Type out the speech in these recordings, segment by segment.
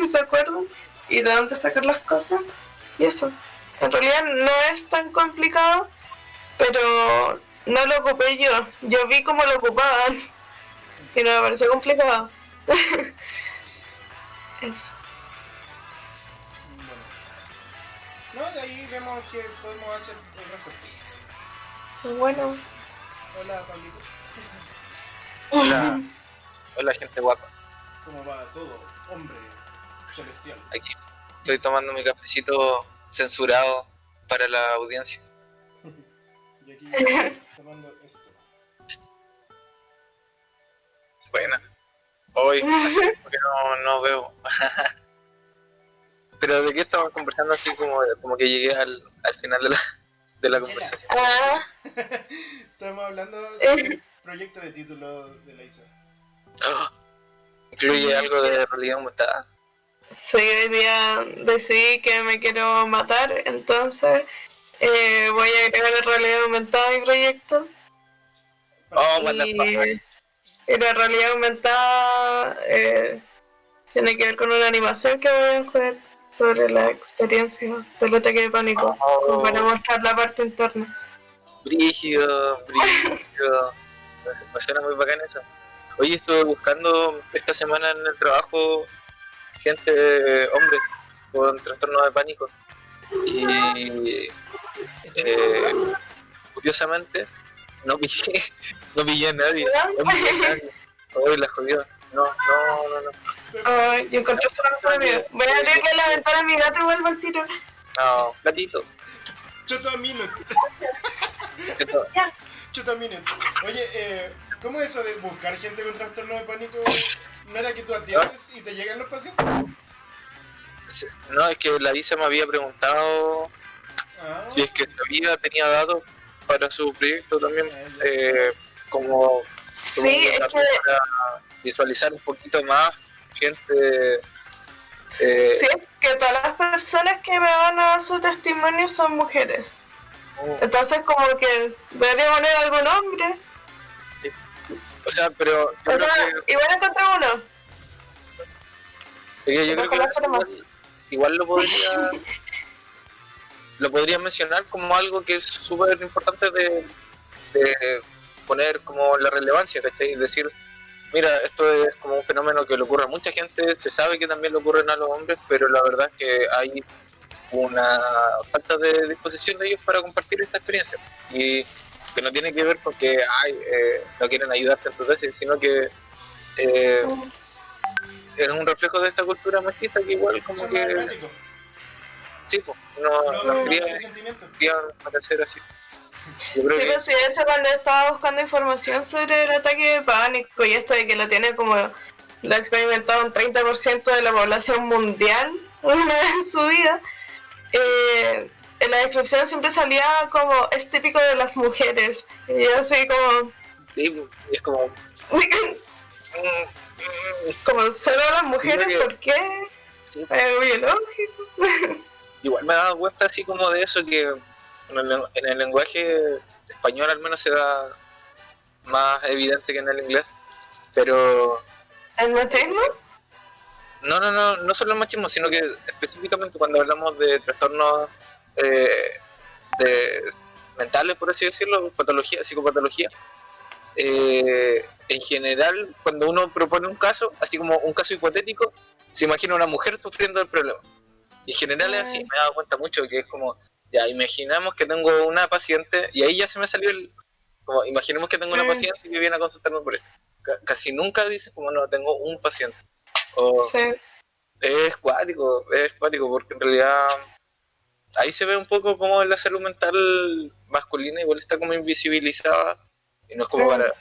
se acuerdan y de dónde sacar las cosas. Y eso. En realidad no es tan complicado, pero no lo ocupé yo. Yo vi cómo lo ocupaban y no me pareció complicado. Eso. Bueno. No, de ahí vemos que podemos hacer el resto. Bueno. Hola, Pablito. Hola, hola gente guapa. ¿Cómo va todo, hombre celestial? Aquí estoy tomando mi cafecito censurado para la audiencia. Y aquí tomando esto. Buena. Hoy hace tiempo que no veo. Pero de qué estamos conversando así como que llegué al final de la conversación. Ah, Estamos hablando sobre el proyecto de título de la Isa. Oh, incluye algo de realidad aumentada. sí, hoy día decidí que me quiero matar, entonces voy a agregar la realidad aumentada a mi proyecto. Oh, what the fuck. Y la realidad aumentada tiene que ver con una animación que voy a hacer sobre la experiencia del ataque de pánico, como para mostrar la parte interna. Brígido. Me suena muy bacán eso. Oye, estuve buscando esta semana en el trabajo gente, hombres, con trastorno de pánico. Y curiosamente no pillé, no pillé a nadie. Hoy la jodió. No. Ay, yo encontré solo una amiga. Voy a abrirle la ventana a mi gato y vuelvo al tiro. No, gatito. Chotamino. Oye, ¿cómo es eso de buscar gente con trastorno de pánico? ¿No era que tú atiendes y te llegan los pacientes? No, es que la Isa me había preguntado si es que tenía datos para su proyecto también, como sí, es que para visualizar un poquito más gente. sí, es que todas las personas que me van a dar su testimonio son mujeres. Entonces como que debería poner algún hombre. Sí. O sea, pero yo creo que igual encontré uno. yo creo que igual lo podría mencionar como algo que es súper importante de poner como la relevancia, ¿cachai? Es decir, mira, esto es como un fenómeno que le ocurre a mucha gente, se sabe que también le ocurren a los hombres, pero la verdad es que hay una falta de disposición de ellos para compartir esta experiencia. Y que no tiene que ver con que no quieren ayudarte en tu tesis, sino que es un reflejo de esta cultura machista que igual como son que sí, pues, no quería parecer así. Sí, pues sí, de hecho cuando estaba buscando información sobre el ataque de pánico y esto de que lo tiene como lo ha experimentado un 30% de la población mundial una vez en su vida, en la descripción siempre salía como es típico de las mujeres y yo así como sí, es como como solo las mujeres, ¿por qué? Sí. Es biológico. Igual me he dado cuenta así como de eso, que en el lenguaje español al menos se da más evidente que en el inglés, pero ¿El machismo? no solo el machismo, sino que específicamente cuando hablamos de trastornos mentales, por así decirlo, patología, psicopatología, en general cuando uno propone un caso, así como un caso hipotético, se imagina una mujer sufriendo el problema. Y en general es así, me he dado cuenta mucho que es como, ya, imaginemos que tengo una paciente, y ahí ya se me salió como, imaginemos que tengo una paciente que viene a consultarme por esto. Casi nunca dice como, no, tengo un paciente. O sí. es cuático, porque en realidad ahí se ve un poco como la salud mental masculina igual está como invisibilizada, y no es como para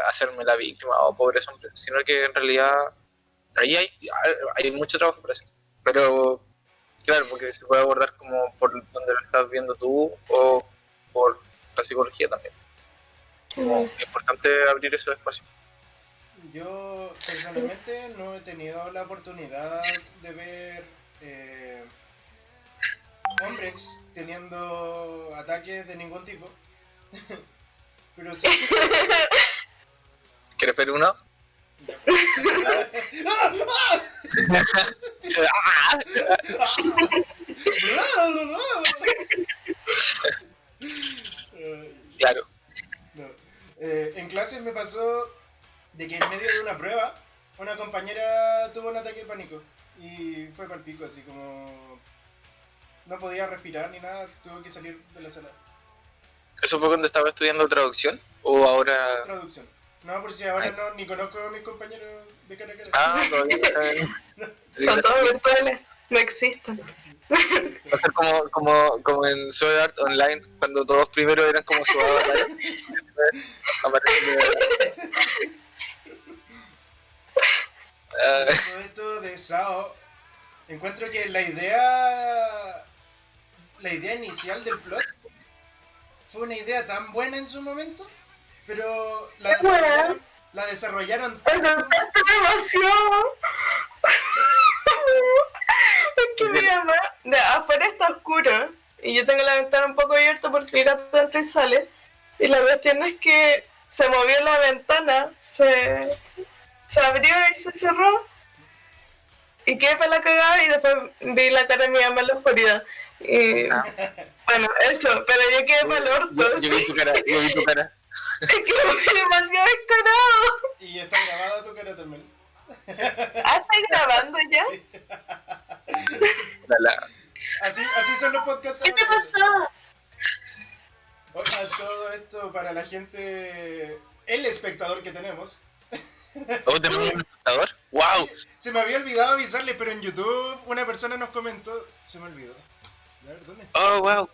hacerme la víctima o pobres hombres, sino que en realidad ahí hay mucho trabajo para hacer. Pero claro, porque se puede abordar como por donde lo estás viendo tú o por la psicología también. Como es importante abrir esos espacios. Yo personalmente no he tenido la oportunidad de ver hombres teniendo ataques de ningún tipo. Pero sí. ¿Quieres ver uno? Claro. No. En clases me pasó de que en medio de una prueba una compañera tuvo un ataque de pánico y fue para el pico, así como no podía respirar ni nada, tuvo que salir de la sala. ¿Eso fue cuando estaba estudiando traducción? ¿O ahora...? Traducción. No, por si ahora no, ni conozco a mis compañeros de cara a cara. Ah, todavía no está bien. Son todos virtuales, no existen. Va a ser como en Sword Art Online, cuando todos primero eran como su avatar. Todo esto de SAO, encuentro que la idea inicial del plot fue una idea tan buena en su momento, pero la desarrollaron ¡Me contaste demasiado! Es que mi mamá, afuera está oscuro y yo tengo la ventana un poco abierta porque el gato entra y sale. Y la cuestión es que se movió la ventana, se abrió y se cerró. Y quedé para la cagada y después vi la cara de mi mamá en la oscuridad. Y bueno, eso, pero yo quedé para el orto. Yo vi tu cara. Es que lo vi demasiado descarado. y está grabada tu cara también. ¿Ah, estás grabando ya? Así son los podcasts. ¿Qué te ahora. pasó? Oiga, todo esto para la gente, el espectador que tenemos. ¿Oh, tenemos un espectador? ¡Wow! Se me había olvidado avisarle, pero en YouTube una persona nos comentó. Se me olvidó. A ver, ¿dónde está? ¡Oh, wow!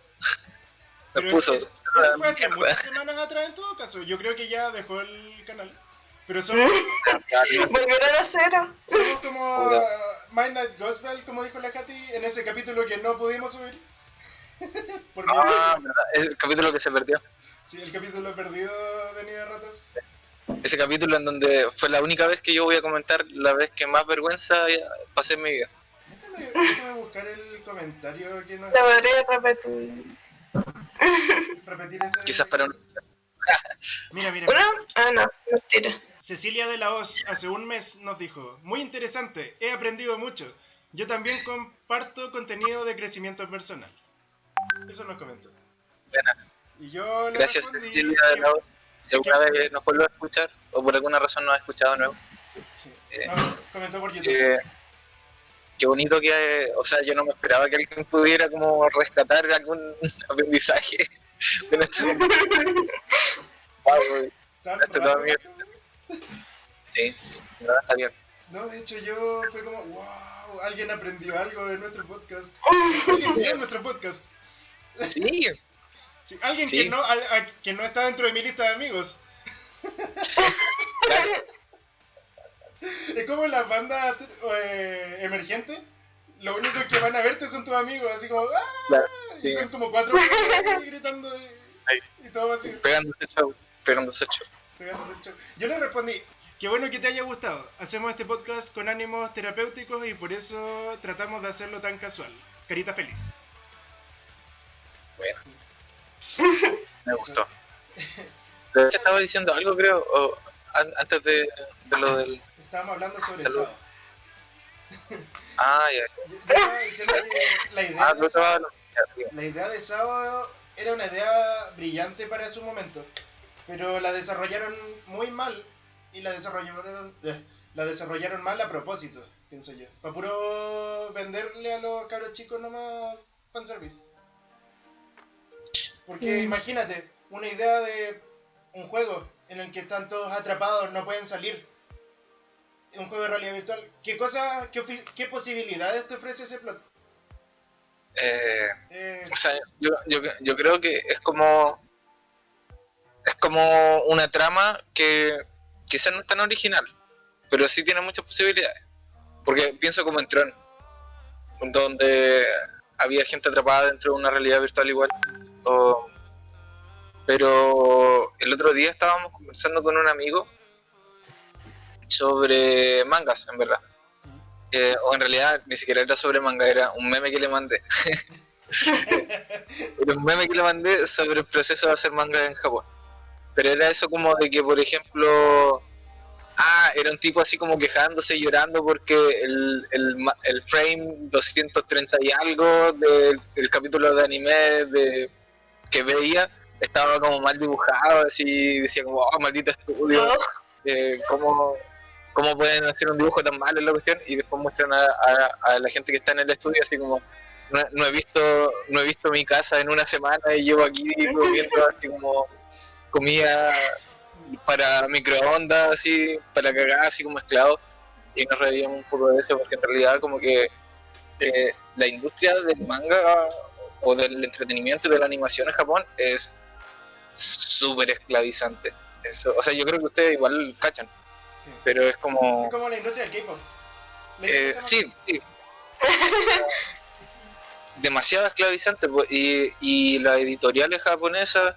Me Pero puso... eso fue hace muchas semanas atrás en todo caso. Yo creo que ya dejó el canal. Pero somos Volvieron a cero. como Midnight Gospel, como dijo la Katy, en ese capítulo que no pudimos subir. Por mí. verdad, el capítulo que se perdió. Sí, el capítulo perdido de Nieve de Ratas. Ese capítulo en donde fue la única vez que yo voy a comentar la vez que más vergüenza pasé en mi vida. Déjame buscar el comentario que nos... Te podría repetir. Repetir ese... Quizás para un... Mira. ¿Uno? Ah, no, mentira. Cecilia de la Hoz hace un mes nos dijo: muy interesante, he aprendido mucho. Yo también comparto contenido de crecimiento personal. Eso nos comentó. Buena. Y yo le Gracias, respondí Cecilia de la Voz. Si alguna vez nos vuelve a escuchar, o por alguna razón nos ha escuchado de nuevo. Sí. No, comentó por YouTube. Qué bonito que, o sea, yo no me esperaba que alguien pudiera como rescatar algún aprendizaje de nuestro... Wow, Tan este raro. todo mío. Sí, no, está bien. No, de hecho yo fue como, wow, alguien aprendió algo de nuestro podcast. Alguien vio nuestro podcast. Sí, Sí, alguien Sí. que no está dentro de mi lista de amigos. claro. Es como en las bandas emergentes. Lo único que van a verte son tus amigos, así como, ¡ah! Claro, Y sí. son como 4 personas gritando y todo así. Pegándose el show. pegándose el show. Yo le respondí: qué bueno que te haya gustado. Hacemos este podcast con ánimos terapéuticos y por eso tratamos de hacerlo tan casual. Carita feliz. Bueno, me gustó. Pero ya estaba diciendo algo, creo, antes de lo del... Estábamos hablando sobre Salud. SAO. Ah, ya. Yo estaba diciendo que la idea de SAO era una idea brillante para su momento, pero la desarrollaron muy mal y la desarrollaron mal a propósito, pienso yo, para puro venderle a los cabros chicos nomás fanservice. Porque imagínate, una idea de un juego en el que están todos atrapados, no pueden salir. Un juego de realidad virtual. ¿Qué posibilidades te ofrece ese plot? O sea, yo creo que es como una trama que quizás no es tan original, pero sí tiene muchas posibilidades. Porque pienso como en Tron, donde había gente atrapada dentro de una realidad virtual igual. Pero el otro día estábamos conversando con un amigo sobre mangas, en verdad. O en realidad ni siquiera era sobre manga, era un meme que le mandé. Era un meme que le mandé sobre el proceso de hacer manga en Japón. Pero era eso como de que, por ejemplo, era un tipo así como quejándose, llorando porque el frame 230 y algo del capítulo de anime que veía estaba como mal dibujado, así decía como, oh, maldito estudio, ¿cómo pueden hacer un dibujo tan malo en la cuestión? Y después muestran a la gente que está en el estudio así como, no he visto mi casa en una semana y llevo aquí comiendo así como comida para microondas, así, para cagar, así como esclavos, y nos reíamos un poco de eso, porque en realidad como que la industria del manga o del entretenimiento y de la animación en Japón es súper esclavizante. Eso, o sea, yo creo que ustedes igual cachan, Sí. pero es como... Es como la industria del K-pop. sí. Demasiado esclavizante, pues, y las editoriales japonesas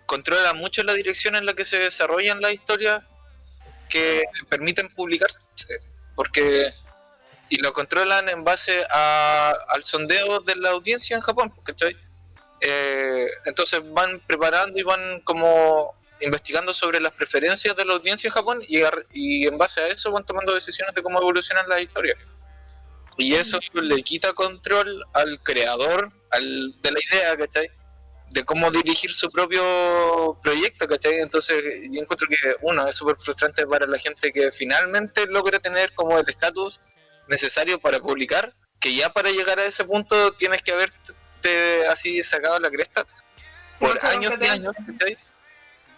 controlan mucho la dirección en la que se desarrollan las historias que permiten publicarse, porque y lo controlan en base al sondeo de la audiencia en Japón, ¿cachai? Entonces van preparando y van como investigando sobre las preferencias de la audiencia en Japón y en base a eso van tomando decisiones de cómo evolucionan las historias. Y eso le quita control al creador de la idea, ¿cachai? De cómo dirigir su propio proyecto, ¿cachai? Entonces yo encuentro que uno es súper frustrante para la gente que finalmente logra tener como el estatus necesario para publicar, que ya para llegar a ese punto tienes que haberte así sacado la cresta por Mucha años y años, ¿cachai?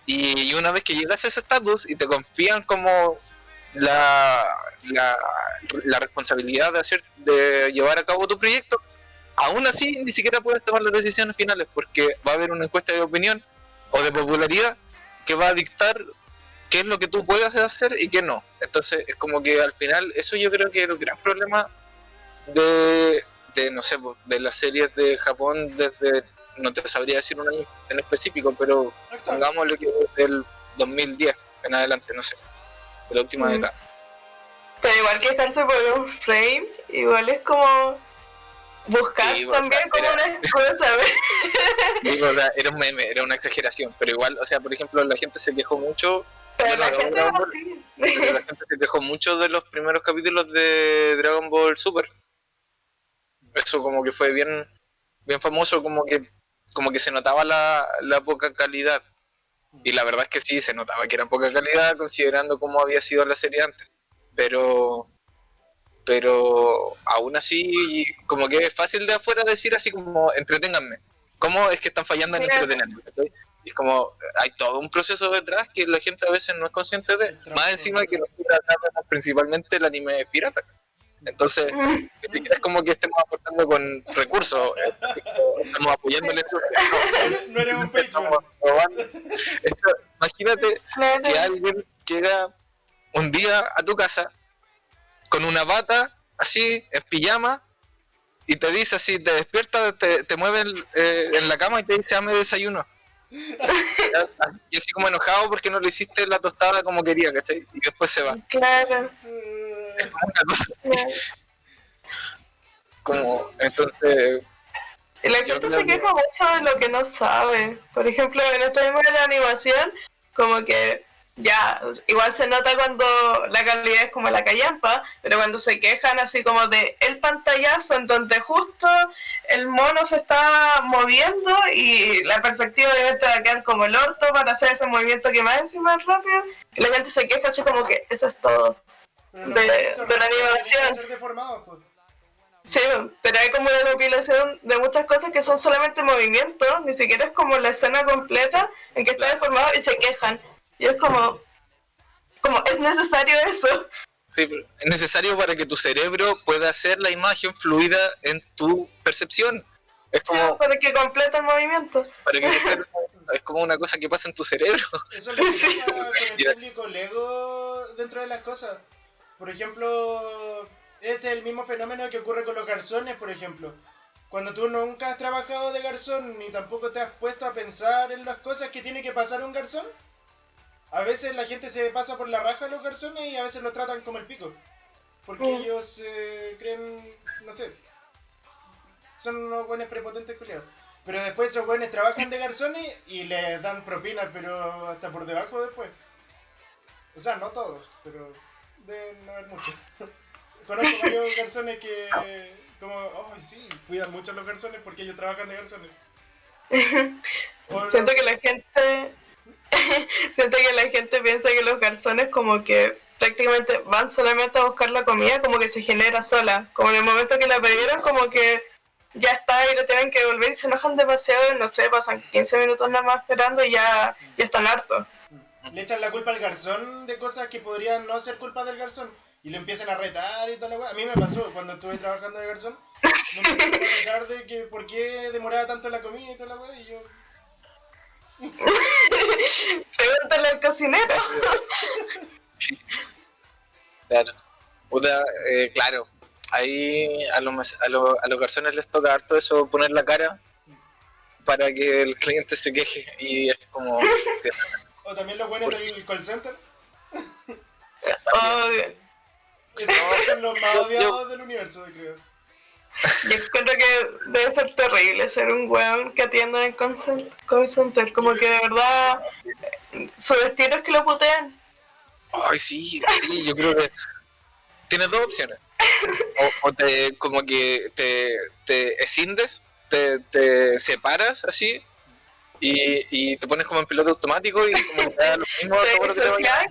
Y una vez que llegas a ese estatus y te confían como la responsabilidad de llevar a cabo tu proyecto, aún así ni siquiera puedes tomar las decisiones finales porque va a haber una encuesta de opinión o de popularidad que va a dictar qué es lo que tú puedes hacer y qué no. Entonces es como que al final eso yo creo que es el gran problema de no sé, de las series de Japón desde, no te sabría decir un año en específico, pero pongámosle que desde el 2010 en adelante, no sé, de la última década. Pero igual quejarse por un frame, igual es como buscar sí, también como una excusa. Sí, era un meme, era una exageración, pero igual, o sea, por ejemplo, la gente se quejó mucho. Pero la gente es así. Pero la gente se quejó mucho de los primeros capítulos de Dragon Ball Super. Eso como que fue bien famoso, como que se notaba la poca calidad. Y la verdad es que sí, se notaba que era poca calidad considerando cómo había sido la serie antes. Pero aún así, como que es fácil de afuera decir así como, entreténganme. ¿Cómo es que están fallando en entretenerme? Y es como, hay todo un proceso detrás que la gente a veces no es consciente de. Más encima que nosotros tratamos principalmente el anime pirata. Entonces, es como que estemos aportando con recursos, estamos apoyando la industria. No eres un Patreon. Imagínate que alguien llega un día a tu casa con una bata, así, en pijama, y te dice así, te despierta, te mueve en la cama y te dice, dame desayuno. Y así como enojado porque no le hiciste la tostada como quería, ¿cachai? Y después se va. Claro. Es como una cosa así. Como, entonces... Y la gente se queja mucho de lo que no sabe. Por ejemplo, en este mismo de la animación, como que ya, igual se nota cuando la calidad es como la callampa, pero cuando se quejan así como de el pantallazo en donde justo el mono se está moviendo y la perspectiva obviamente va a quedar como el orto para hacer ese movimiento que más encima es rápido, y la gente se queja así como que eso es todo de la animación. Sí, pero hay como una recopilación de muchas cosas que son solamente movimientos, ni siquiera es como la escena completa en que está deformado y se quejan. Y es como es necesario eso. Sí, es necesario para que tu cerebro pueda hacer la imagen fluida en tu percepción. Es como... Sí, para que complete el movimiento. Es como una cosa que pasa en tu cerebro. Eso es lo que pasa con el público Lego dentro de las cosas. Por ejemplo, este es el mismo fenómeno que ocurre con los garzones, por ejemplo. Cuando tú nunca has trabajado de garzón ni tampoco te has puesto a pensar en las cosas que tiene que pasar un garzón, a veces la gente se pasa por la raja a los garzones y a veces los tratan como el pico. Porque ellos creen, no sé, son unos buenos prepotentes culiados. Pero después esos buenos trabajan de garzones y les dan propinas, pero hasta por debajo después. O sea, no todos, pero deben haber muchos. Conozco varios garzones que, como, oh sí, cuidan mucho a los garzones porque ellos trabajan de garzones. Siento que la gente siento que la gente piensa que los garzones como que prácticamente van solamente a buscar la comida, como que se genera sola, como en el momento que la pidieron como que ya está y lo tienen que devolver y se enojan demasiado y no sé, pasan 15 minutos nada más esperando y ya están hartos. Le echan la culpa al garzón de cosas que podrían no ser culpa del garzón y le empiezan a retar y toda la weá. A mí me pasó cuando estuve trabajando de garzón, me empezaron a retar de que por qué demoraba tanto la comida y toda la weá y yo... Pregúntale al cocinero. Claro. Puta, claro. Ahí a los garzones les toca harto eso, poner la cara para que el cliente se queje y es como... O también los buenos del call center. Obvio. Esos son los más odiados del universo, creo. Yo encuentro que debe ser terrible ser un weón que atienda en call center, como que de verdad su destino es que lo putean. Ay, sí, yo creo que tienes dos opciones. O te como que te escindes, te separas así y te pones como en piloto automático y como que te da lo mismo todo lo que te vaya.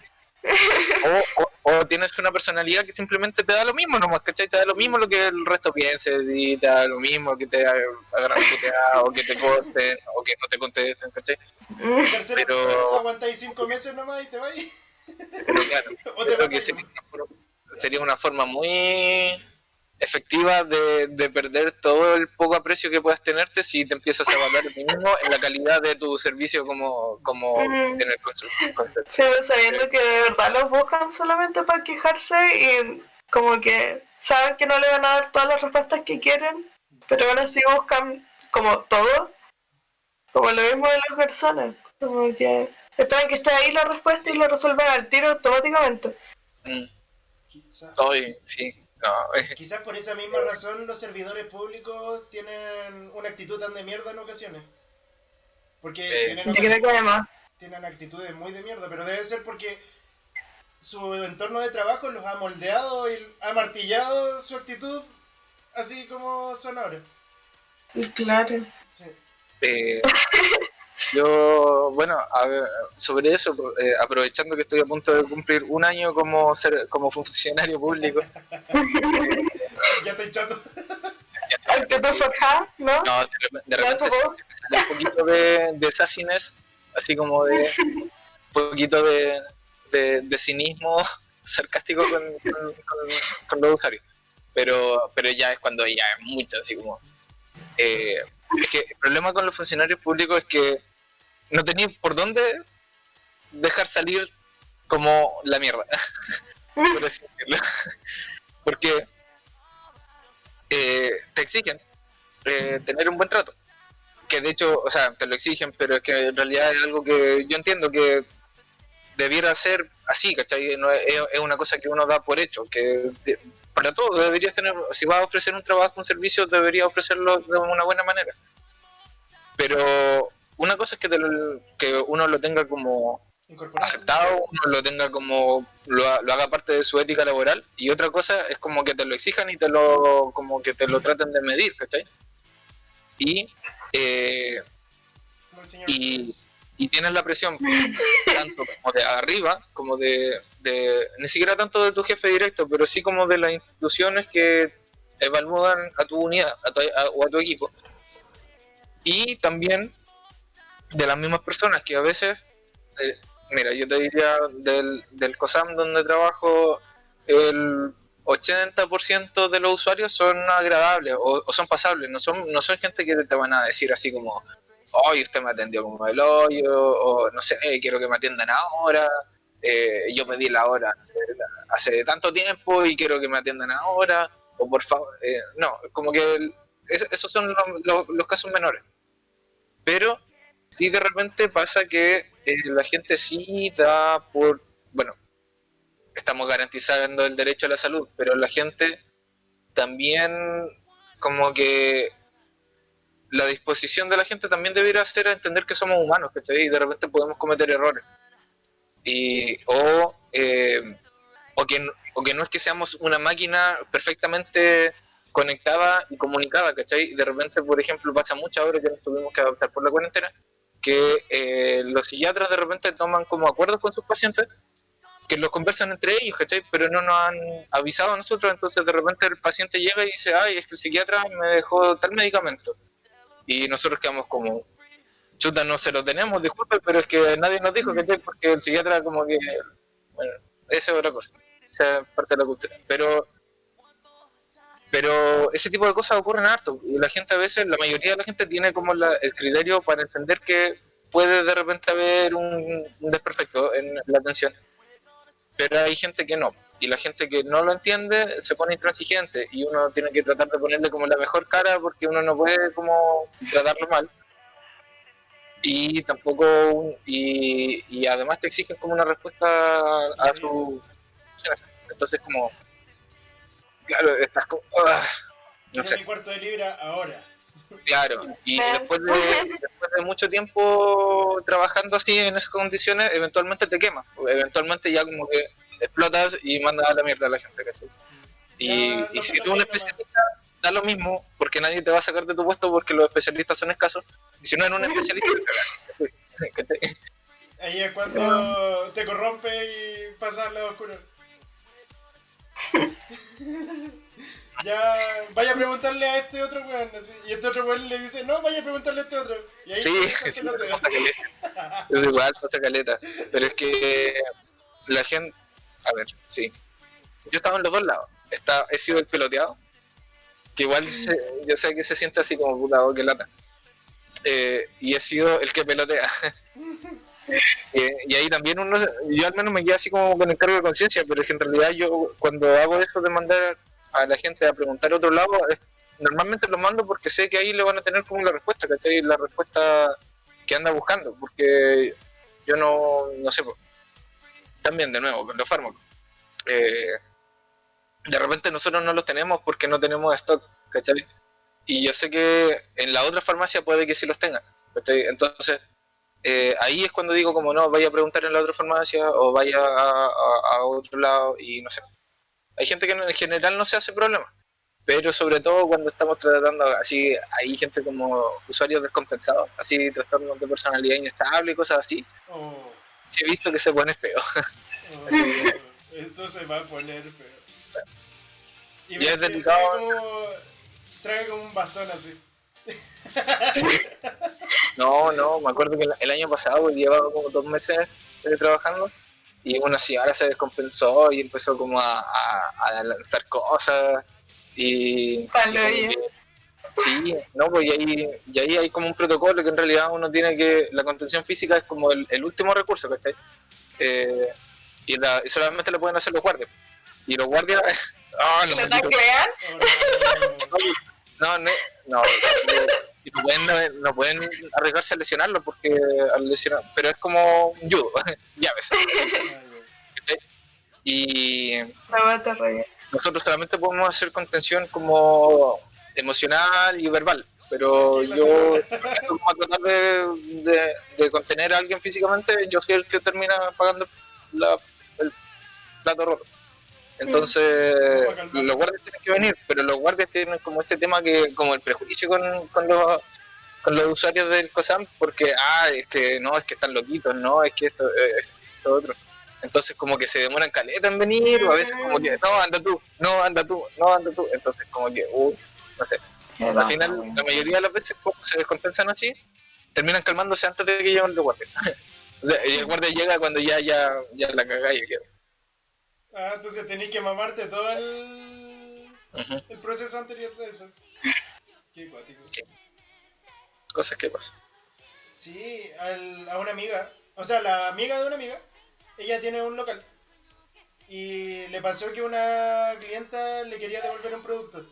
O tienes una personalidad que simplemente te da lo mismo nomás, ¿cachai? Te da lo mismo lo que el resto piense y te da lo mismo que te agarran puteada o que te corten o que no te contesten, ¿cachai? Pero aguantáis 5 meses nomás y te vais. Pero claro, creo que sería una forma muy efectiva de perder todo el poco aprecio que puedas tenerte si te empiezas a evaluar el mínimo en la calidad de tu servicio como en el concepto. Sí, sabiendo que de verdad los buscan solamente para quejarse y como que saben que no le van a dar todas las respuestas que quieren, pero aún así buscan como todo, como lo mismo de las personas, como que esperan que esté ahí la respuesta y lo resuelvan al tiro automáticamente. Sí. No. Quizás por esa misma razón los servidores públicos tienen una actitud tan de mierda en ocasiones. Porque tienen actitudes muy de mierda, pero debe ser porque su entorno de trabajo los ha moldeado y ha martillado su actitud así como son ahora. Claro. Sí. Yo, bueno, sobre eso, aprovechando que estoy a punto de cumplir un año como funcionario público. Ya estoy chato. ¿Te forjas, no? No, de repente me sale un poquito de sassiness, así como de un poquito de cinismo sarcástico con los usuarios. Pero ya es cuando ya es mucho, así como... es que el problema con los funcionarios públicos es que no tenéis por dónde dejar salir como la mierda, por así decirlo. Porque te exigen tener un buen trato. Que de hecho, o sea, te lo exigen, pero es que en realidad es algo que yo entiendo que debiera ser así, ¿cachai? No, es una cosa que uno da por hecho, que para todo deberías tener, si vas a ofrecer un trabajo, un servicio, deberías ofrecerlo de una buena manera. Pero una cosa es que uno lo tenga como aceptado, uno lo tenga como lo haga parte de su ética laboral, y otra cosa es como que te lo exijan y como que te lo traten de medir, ¿cachai? Y tienes la presión tanto como de arriba, como de ni siquiera tanto de tu jefe directo, pero sí como de las instituciones que evalúan a tu unidad o a tu equipo. Y también de las mismas personas que a veces, mira, yo te diría del COSAM donde trabajo, el 80% de los usuarios son agradables o son pasables, no son gente que te van a decir así como, hoy usted me atendió como el hoyo, o no sé, quiero que me atiendan ahora, yo pedí la hora hace tanto tiempo y quiero que me atiendan ahora, o por favor, no, como que esos son los casos menores. Pero sí de repente pasa que la gente sí da por, bueno, estamos garantizando el derecho a la salud, pero la gente también como que la disposición de la gente también debería ser a entender que somos humanos, ¿cachai? Y de repente podemos cometer errores. O o que no es que seamos una máquina perfectamente conectada y comunicada, ¿cachai? De repente, por ejemplo, pasa mucho ahora que nos tuvimos que adaptar por la cuarentena, que los psiquiatras de repente toman como acuerdos con sus pacientes, que los conversan entre ellos, ¿cachai? Pero no nos han avisado a nosotros, entonces de repente el paciente llega y dice, ay, es que el psiquiatra me dejó tal medicamento. Y nosotros quedamos como, chuta, no se lo tenemos, disculpe, pero es que nadie nos dijo, ¿cachai? Porque el psiquiatra como que, bueno, esa es otra cosa, esa es parte de la cultura. Pero ese tipo de cosas ocurren harto, y la gente a veces, la mayoría de la gente tiene como el criterio para entender que puede de repente haber un desperfecto en la atención, pero hay gente que no, y la gente que no lo entiende se pone intransigente, y uno tiene que tratar de ponerle como la mejor cara porque uno no puede como tratarlo mal, y tampoco, y además te exigen como una respuesta a su... Entonces como, claro, estás como... no sé. Mi cuarto de libra ahora. Claro, y después de mucho tiempo trabajando así en esas condiciones, eventualmente te quemas, eventualmente ya como que explotas y mandas a la mierda a la gente, ¿cachai? Y si tú eres un especialista, da lo mismo, porque nadie te va a sacar de tu puesto porque los especialistas son escasos, y si no eres un especialista, ¿cachai? Ahí es cuando te corrompe y pasa al lado oscuro. Ya, vaya a preguntarle a este otro weón, así, y este otro weón le dice, no, vaya a preguntarle a este otro. Y ahí sí, pasa caleta. Es igual, pasa caleta. Pero es que la gente, a ver, sí. Yo estaba en los dos lados. He sido el peloteado, que igual yo sé que se siente así como puta, que lata. Y he sido el que pelotea. Y ahí también yo al menos me quedé así como con el cargo de conciencia, pero es que en realidad yo cuando hago eso de mandar a la gente a preguntar a otro lado, normalmente lo mando porque sé que ahí le van a tener como la respuesta, ¿cachai? La respuesta que anda buscando, porque yo no sé, también de nuevo, con los fármacos. De repente nosotros no los tenemos porque no tenemos stock, ¿cachai? Y yo sé que en la otra farmacia puede que sí los tengan, ¿cachai? Entonces, ahí es cuando digo como no, vaya a preguntar en la otra farmacia o vaya a otro lado y no sé. Hay gente que en general no se hace problema, pero sobre todo cuando estamos tratando así, hay gente como usuarios descompensados, así trastornos de personalidad inestable y cosas así. Oh. Sí he visto que se pone feo. Oh, esto se va a poner feo. Y ya es delicado. Trae como un bastón así. Sí. No, me acuerdo que el año pasado llevaba como 2 meses trabajando y una señora se descompensó y empezó como a lanzar cosas y sí, no, pues y ahí hay como un protocolo que en realidad uno tiene que, la contención física es como el último recurso, ¿cachai? Y solamente lo pueden hacer los guardias. Y los guardias... ¿Lo taclean? No pueden arriesgarse a lesionarlo porque al lesionar, pero es como un judo, llaves. Y nosotros solamente podemos hacer contención como emocional y verbal, pero yo como a tratar de contener a alguien físicamente, yo soy el que termina pagando el plato roto. Entonces los guardias tienen que venir, pero los guardias tienen como este tema que como el prejuicio con los usuarios del COSAM, porque es que no, es que están loquitos, no, es que esto otro. Entonces como que se demoran caleta en venir, o a veces como que no, anda tú, entonces como que no sé. Al final la mayoría de las veces como se descompensan así, terminan calmándose antes de que lleguen los guardias. O sea, y el guardia llega cuando ya la cagáis. Entonces tenés que mamarte todo el proceso anterior de eso. Qué cuático. Sí. Cosas que pasan. Sí, a una amiga, o sea, la amiga de una amiga, ella tiene un local. Y le pasó que una clienta le quería devolver un producto.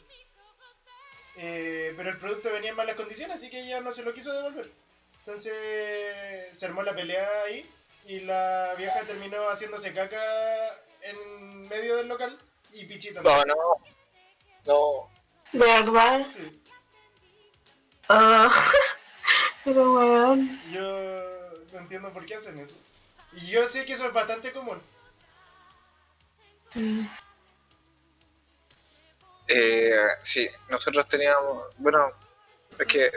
Pero el producto venía en malas condiciones, así que ella no se lo quiso devolver. Entonces se armó la pelea ahí y la vieja terminó haciéndose caca en medio del local y pichito. No. ¿De verdad? Sí. Pero weón. Yo no entiendo por qué hacen eso. Y yo sé que eso es bastante común. Sí, nosotros teníamos, bueno, es que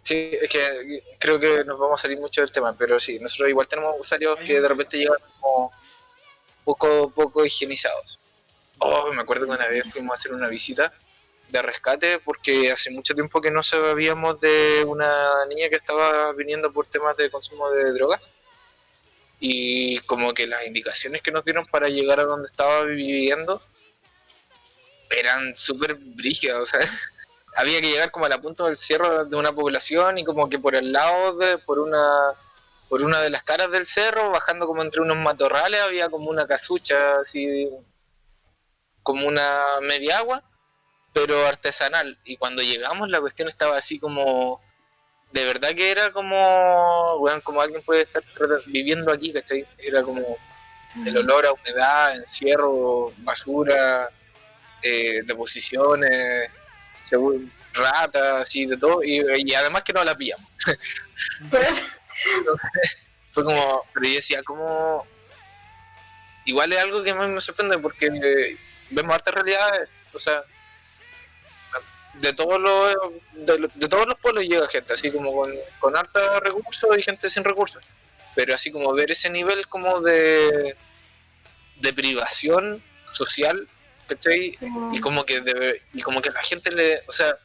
sí, es que creo que nos vamos a salir mucho del tema, pero sí, nosotros igual tenemos usuarios que de repente llegan como poco higienizados. Oh, me acuerdo que una vez fuimos a hacer una visita de rescate porque hace mucho tiempo que no sabíamos de una niña que estaba viniendo por temas de consumo de drogas y como que las indicaciones que nos dieron para llegar a donde estaba viviendo eran súper brígidas, o sea, había que llegar como a la punta del cerro de una población y como que por el lado por una de las caras del cerro, bajando como entre unos matorrales, había como una casucha así, como una media agua, pero artesanal. Y cuando llegamos la cuestión estaba así como, de verdad que era como, bueno, como alguien puede estar viviendo aquí, ¿cachai? Era como el olor a humedad, encierro, basura, deposiciones, ratas, así de todo, y además que no la pillamos. Entonces, fue como, pero yo decía, como, igual es algo que me sorprende porque vemos hartas realidades, o sea, de todos de todos los pueblos llega gente, así como con hartos recursos y gente sin recursos, pero así como ver ese nivel como de privación social, ¿cachai? Y como que la gente le, o sea,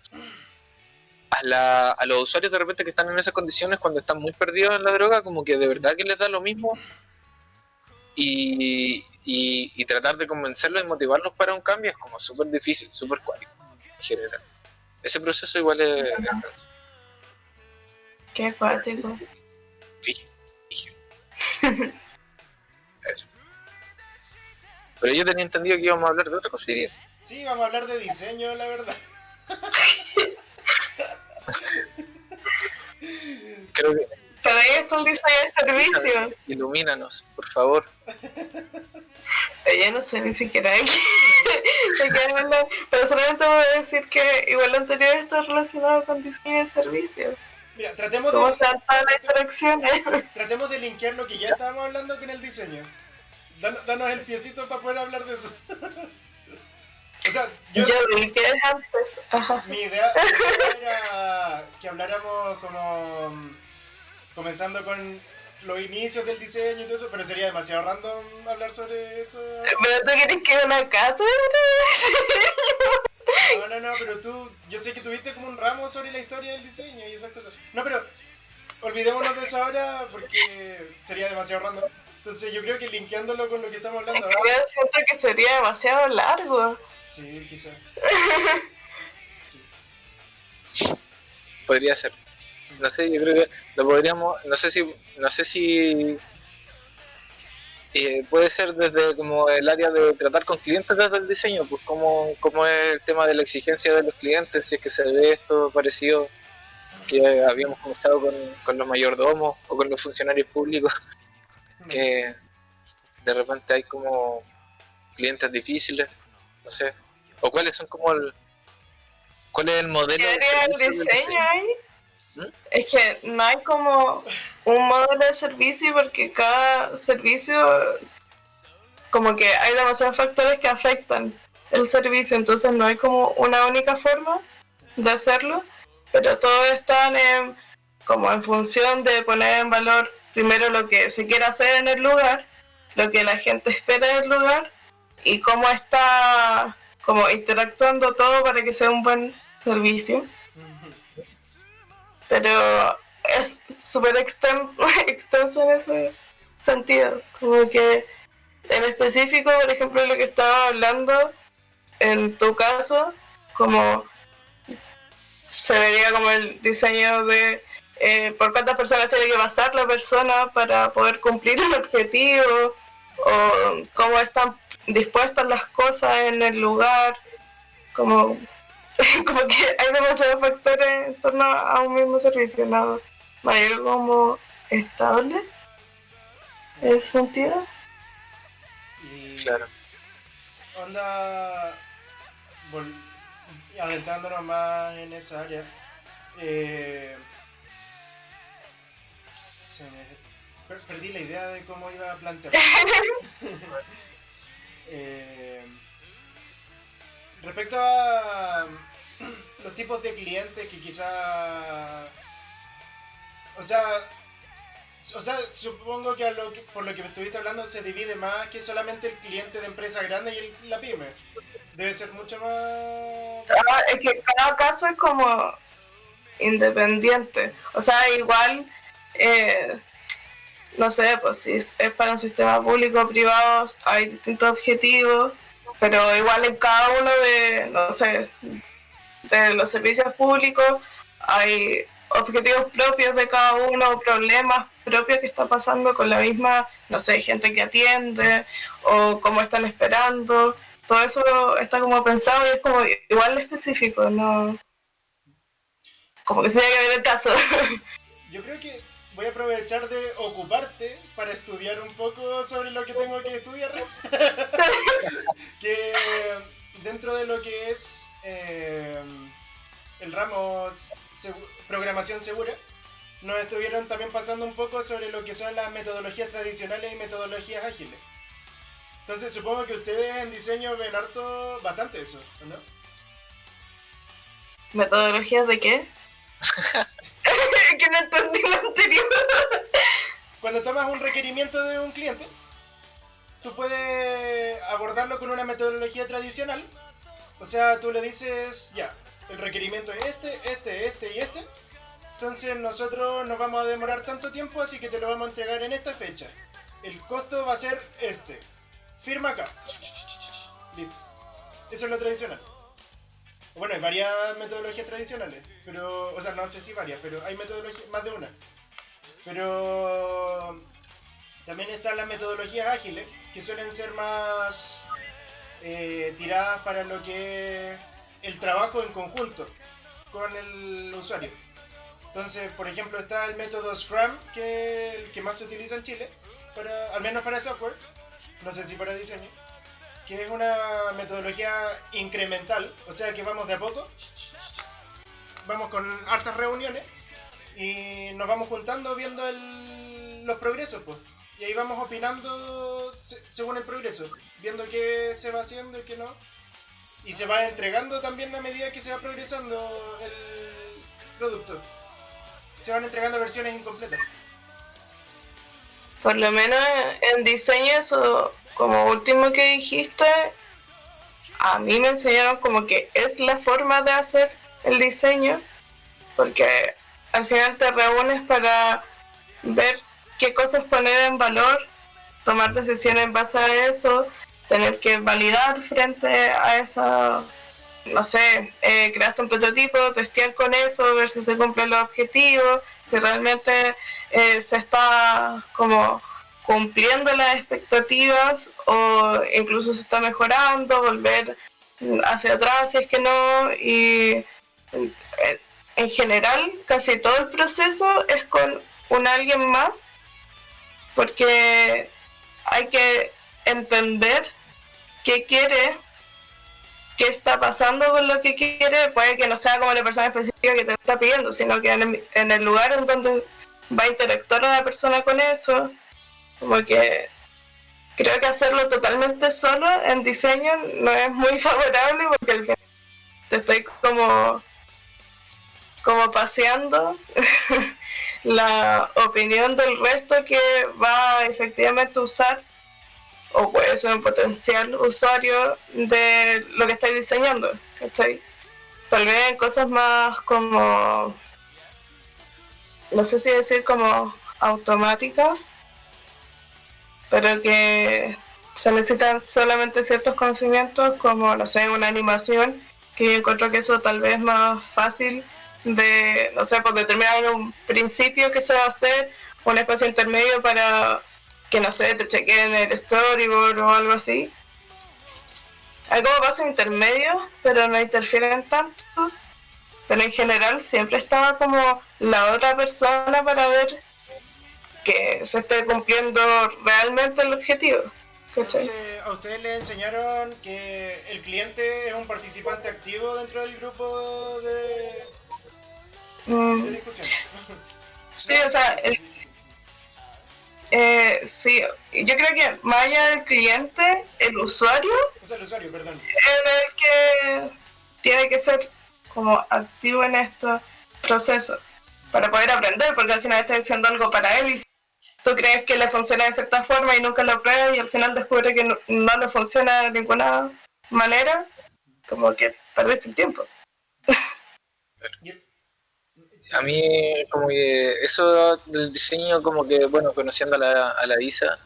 a los usuarios de repente que están en esas condiciones cuando están muy perdidos en la droga, como que de verdad que les da lo mismo y tratar de convencerlos y motivarlos para un cambio es como súper difícil, súper cuático en general. Ese proceso igual es Qué acuático. Eso. Pero yo tenía entendido que íbamos a hablar de otra cosa hoy día. Sí, vamos a hablar de diseño, la verdad. Creo que... Para ahí está el diseño de servicio. Ilumínanos, por favor. Yo no sé ni siquiera de qué hablar, pero solamente voy a decir que igual lo anterior está relacionado con diseño de servicio. Mira, tratemos ¿Cómo se dan todas las interacciones? Tratemos de linkear lo que ya estábamos hablando con el diseño. Danos el piecito para poder hablar de eso. O sea, yo vi que es antes. Ajá. Mi idea era que habláramos como comenzando con los inicios del diseño y todo eso, pero sería demasiado random hablar sobre eso. ¿Pero tú quieres que una cátedra? No, pero yo sé que tuviste como un ramo sobre la historia del diseño y esas cosas. No, pero olvidémonos de eso ahora porque sería demasiado random. Entonces yo creo que linkeándolo con lo que estamos hablando ahora... Yo siento que sería demasiado largo. Sí, quizás. Sí. Podría ser. No sé, yo creo que lo podríamos, no sé si puede ser desde como el área de tratar con clientes desde el diseño, pues como es el tema de la exigencia de los clientes, si es que se ve esto parecido que habíamos conversado con los mayordomos o con los funcionarios públicos, que de repente hay como clientes difíciles, no sé, o cuáles son como cuál es el modelo ¿Qué de haría el diseño ahí? Es que no hay como un modelo de servicio porque cada servicio como que hay demasiados factores que afectan el servicio, entonces no hay como una única forma de hacerlo, pero todos están como en función de poner en valor primero lo que se quiere hacer en el lugar, lo que la gente espera del lugar y cómo está como interactuando todo para que sea un buen servicio. Pero es súper extenso en ese sentido, como que en específico, por ejemplo, lo que estaba hablando, en tu caso, como se vería como el diseño de por cuántas personas tiene que pasar la persona para poder cumplir un objetivo, o cómo están dispuestas las cosas en el lugar, como que hay demasiados factores en torno a un mismo servicio, ¿no? No hay algo como estable en ese sentido. Y claro. Onda, adentrándonos más en esa área, perdí la idea de cómo iba a plantear. Respecto a los tipos de clientes que quizá... O sea, supongo que, por lo que me estuviste hablando se divide más que solamente el cliente de empresa grande y la pyme. Debe ser mucho más... Es que cada caso es como independiente. O sea, igual, no sé, pues si es para un sistema público o privado hay distintos objetivos, pero igual en cada uno de, no sé, de los servicios públicos hay objetivos propios de cada uno, problemas propios que está pasando con la misma, no sé, gente que atiende o cómo están esperando. Todo eso está como pensado y es como igual específico, ¿no? Como que se tiene que ver el caso. Yo creo que voy a aprovechar de ocuparte para estudiar un poco sobre lo que tengo que estudiar. Que dentro de lo que es el ramo programación segura, nos estuvieron también pasando un poco sobre lo que son las metodologías tradicionales y metodologías ágiles. Entonces supongo que ustedes en diseño ven bastante eso, ¿no? ¿Metodologías de qué? Que no entendí lo anterior. Cuando tomas un requerimiento de un cliente, tú puedes abordarlo con una metodología tradicional. O sea, tú le dices, ya, el requerimiento es este y este. Entonces nosotros nos vamos a demorar tanto tiempo, así que te lo vamos a entregar en esta fecha. El costo va a ser este. Firma acá. Listo. Eso es lo tradicional. Bueno, hay varias metodologías tradicionales, pero, o sea, no sé si varias, pero hay metodologías, más de una. Pero también están las metodologías ágiles, que suelen ser más tiradas para lo que es el trabajo en conjunto con el usuario. Entonces, por ejemplo, está el método Scrum, que es el que más se utiliza en Chile, al menos para software, no sé si para diseño, que es una metodología incremental, o sea que vamos de a poco, vamos con hartas reuniones y nos vamos juntando viendo los progresos, pues. Y ahí vamos opinando según el progreso, viendo qué se va haciendo y qué no. Y se va entregando también a medida que se va progresando el producto. Se van entregando versiones incompletas. Por lo menos en diseño, eso como último que dijiste, a mí me enseñaron como que es la forma de hacer el diseño, porque al final te reúnes para ver qué cosas poner en valor, tomar decisiones en base a eso, tener que validar frente a esa, no sé, creaste un prototipo, testear con eso, ver si se cumplen los objetivos, si realmente se está como cumpliendo las expectativas o incluso se está mejorando, volver hacia atrás si es que no, y en general casi todo el proceso es con alguien más, porque hay que entender qué quiere, qué está pasando con lo que quiere. Puede que no sea como la persona específica que te lo está pidiendo, sino que en el lugar en donde va a interactuar la persona con eso. Como que creo que hacerlo totalmente solo en diseño no es muy favorable, porque al final te estoy como paseando la opinión del resto que va a efectivamente usar o puede ser un potencial usuario de lo que estáis diseñando, ¿cachai? Tal vez en cosas más como, no sé si decir como automáticas, pero que se necesitan solamente ciertos conocimientos, como, no sé, una animación, que yo encuentro que eso tal vez es más fácil de, no sé, pues determinar un principio que se va a hacer, un espacio intermedio para que, no sé, te chequeen el storyboard o algo así. Hay como pasos intermedios, pero no interfieren tanto. Pero en general siempre estaba como la otra persona para ver que se esté cumpliendo realmente el objetivo. ¿Cachai? Entonces, a ustedes les enseñaron que el cliente es un participante activo dentro del grupo de discusión. Sí, o sea, Sí, yo creo que más allá del cliente, el usuario, o sea, el usuario, perdón, es el que tiene que ser como activo en estos procesos para poder aprender, porque al final estás haciendo algo para él y si tú crees que le funciona de cierta forma y nunca lo pruebas y al final descubre que no le funciona de ninguna manera, como que perdiste el tiempo. A mí como que eso del diseño, como que, bueno, conociendo a la Isa,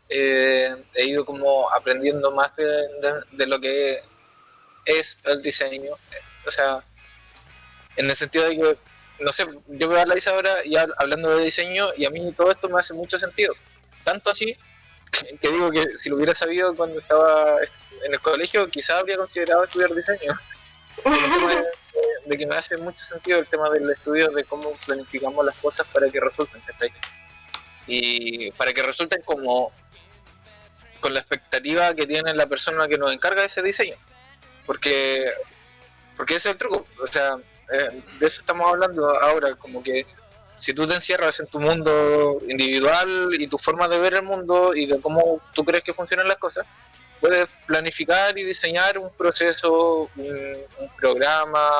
he ido como aprendiendo más de lo que es el diseño. O sea, en el sentido de que, no sé, yo veo a la Isa ahora y hablando de diseño y a mí todo esto me hace mucho sentido. Tanto así que digo que si lo hubiera sabido cuando estaba en el colegio, quizás habría considerado estudiar diseño. De que me hace mucho sentido el tema del estudio de cómo planificamos las cosas para que resulten, ¿cachai? Y para que resulten como con la expectativa que tiene la persona que nos encarga de ese diseño. Porque ese es el truco. O sea, de eso estamos hablando ahora, como que si tú te encierras en tu mundo individual y tu forma de ver el mundo y de cómo tú crees que funcionan las cosas, puedes planificar y diseñar un proceso, un programa,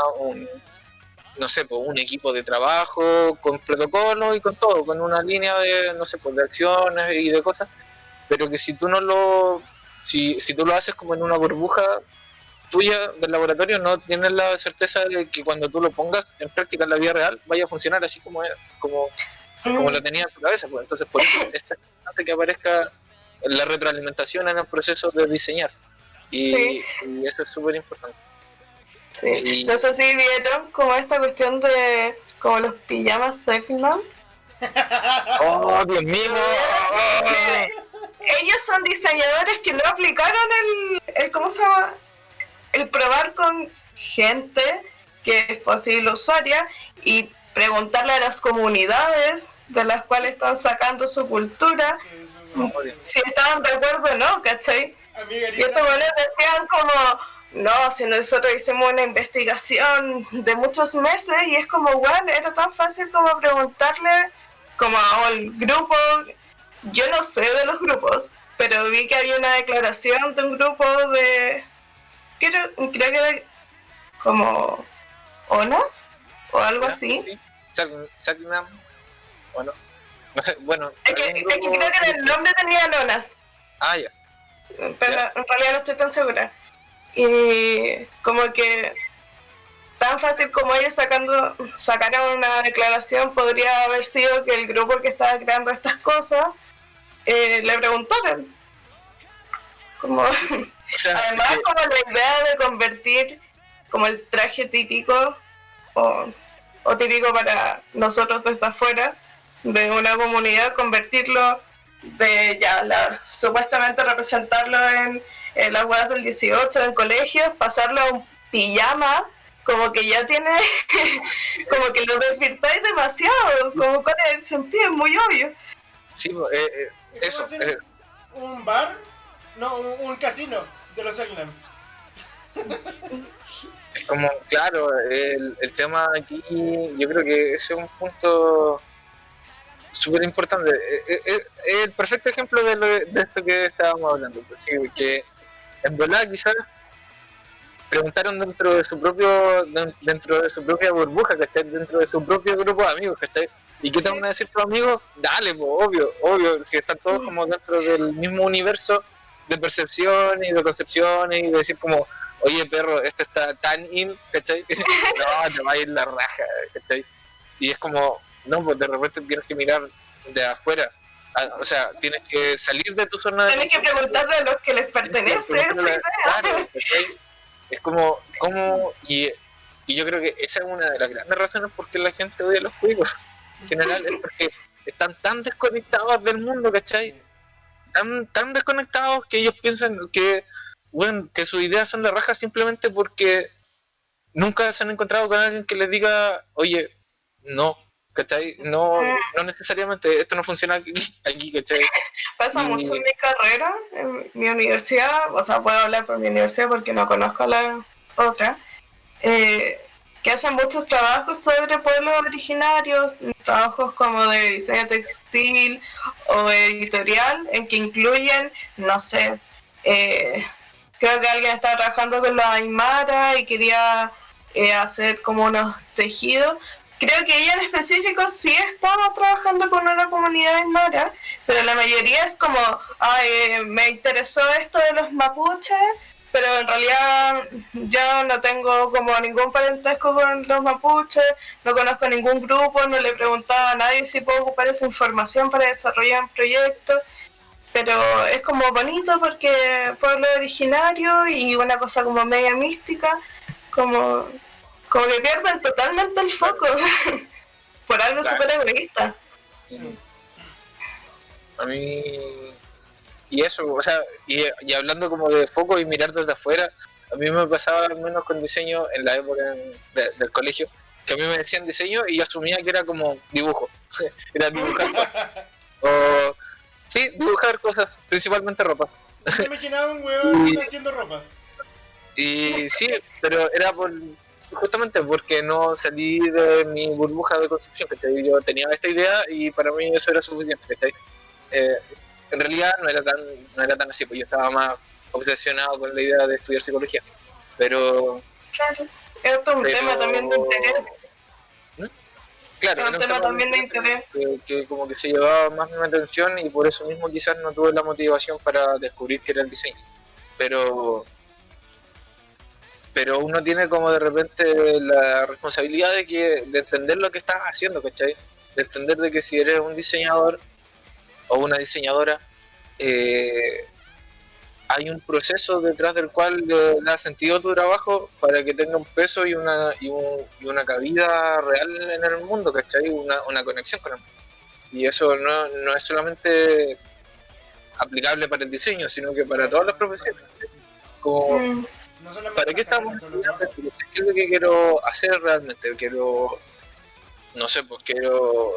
no sé, pues, un equipo de trabajo, con protocolos y con todo, con una línea de, no sé, pues, de acciones y de cosas, pero que si tú no lo, si tú lo haces como en una burbuja tuya del laboratorio, no tienes la certeza de que cuando tú lo pongas en práctica en la vida real vaya a funcionar así como lo tenía en tu cabeza, pues. Entonces por eso es tan importante que aparezca la retroalimentación en el proceso de diseñar y eso es súper importante. Sí, no sé si vieron como esta cuestión de como los pijamas Selfie-Man. ¡Oh, Dios mío! Ellos son diseñadores que no aplicaron el ¿cómo se llama? El probar con gente que es posible usuaria y preguntarle a las comunidades de las cuales están sacando su cultura si estaban de acuerdo o no, ¿cachai? Y estos buenos decían como, no, si nosotros hicimos una investigación de muchos meses y es como, bueno, era tan fácil como preguntarle como al grupo, yo no sé de los grupos, pero vi que había una declaración de un grupo de, creo que de como ONAS o algo así. Sí. Selknam, bueno, no sé, bueno. Es que creo que en el nombre tenía ONAS. Ah, ya. Pero en realidad no estoy tan segura. Y como que tan fácil como ellos sacaron una declaración, podría haber sido que el grupo que estaba creando estas cosas le preguntaron. Como, además, como la idea de convertir como el traje típico o típico para nosotros desde afuera de una comunidad, convertirlo de supuestamente representarlo en las huevas del 18 en colegios, pasarlo a un pijama, como que ya tiene, como que lo desvirtáis demasiado, como con el sentido es muy obvio. Sí, eso. ¿Un bar? No, un casino de los Selknam. Es como, claro, el tema aquí, yo creo que ese es un punto súper importante. Es el perfecto ejemplo de esto que estábamos hablando. Así que en verdad quizás preguntaron dentro de su propia burbuja, ¿cachai? Dentro de su propio grupo de amigos, ¿cachai? ¿Y qué te van a decir tus amigos? Dale, pues, obvio, si están todos como dentro del mismo universo de percepciones y de concepciones y de decir como, oye perro, esto está tan in, ¿cachai? No, te va a ir la raja, ¿cachai? Y es como, no, pues de repente tienes que mirar de afuera, o sea, tienes que salir de tu zona de... Tienes que preguntarle a los que les pertenece esa idea. Claro, ¿cachai? Es como y yo creo que esa es una de las grandes razones por qué la gente odia a los juegos en general, es porque están tan desconectados del mundo, ¿cachai? Tan desconectados que ellos piensan que, bueno, que sus ideas son la raja simplemente porque nunca se han encontrado con alguien que les diga, oye, no, ¿cachai? No necesariamente, esto no funciona aquí, ¿cachai? Pasa mucho en mi carrera, en mi universidad, o sea, puedo hablar por mi universidad porque no conozco la otra, que hacen muchos trabajos sobre pueblos originarios, trabajos como de diseño textil o editorial en que incluyen, no sé, creo que alguien estaba trabajando con la Aymara y quería hacer como unos tejidos. Creo que ella en específico sí estaba trabajando con una comunidad aymara, pero la mayoría es como, me interesó esto de los mapuches, pero en realidad yo no tengo como ningún parentesco con los mapuches, no conozco ningún grupo, no le preguntaba a nadie si puedo ocupar esa información para desarrollar un proyecto, pero es como bonito porque pueblo originario y una cosa como media mística, como, como que pierden totalmente el foco por algo súper egoísta. Sí. A mí, y eso, o sea, y hablando como de foco y mirar desde afuera, a mí me pasaba al menos con diseño en la época del colegio, que a mí me decían diseño y yo asumía que era como dibujo, era dibujar cosas, o sí, dibujar cosas, principalmente ropa. Me imaginaba un weón haciendo ropa. Y sí, pero era justamente porque no salí de mi burbuja de concepción, ¿cachai? Yo tenía esta idea y para mí eso era suficiente, ¿cachai? En realidad no era tan así, pues yo estaba más obsesionado con la idea de estudiar psicología. Pero... Claro, esto es un tema también de interés. Claro, es un tema también de interés. Que como que se llevaba más mi atención y por eso mismo quizás no tuve la motivación para descubrir que era el diseño. Pero uno tiene como de repente la responsabilidad de entender lo que estás haciendo, ¿cachai? De entender de que si eres un diseñador o una diseñadora, hay un proceso detrás del cual le da sentido a tu trabajo para que tenga un peso y una cabida real en el mundo, ¿cachai? Una conexión con el mundo. Y eso no es solamente aplicable para el diseño, sino que para todas las profesiones. Como, no ¿para qué estamos estudiando? ¿Qué es lo que quiero hacer realmente? No sé, pues quiero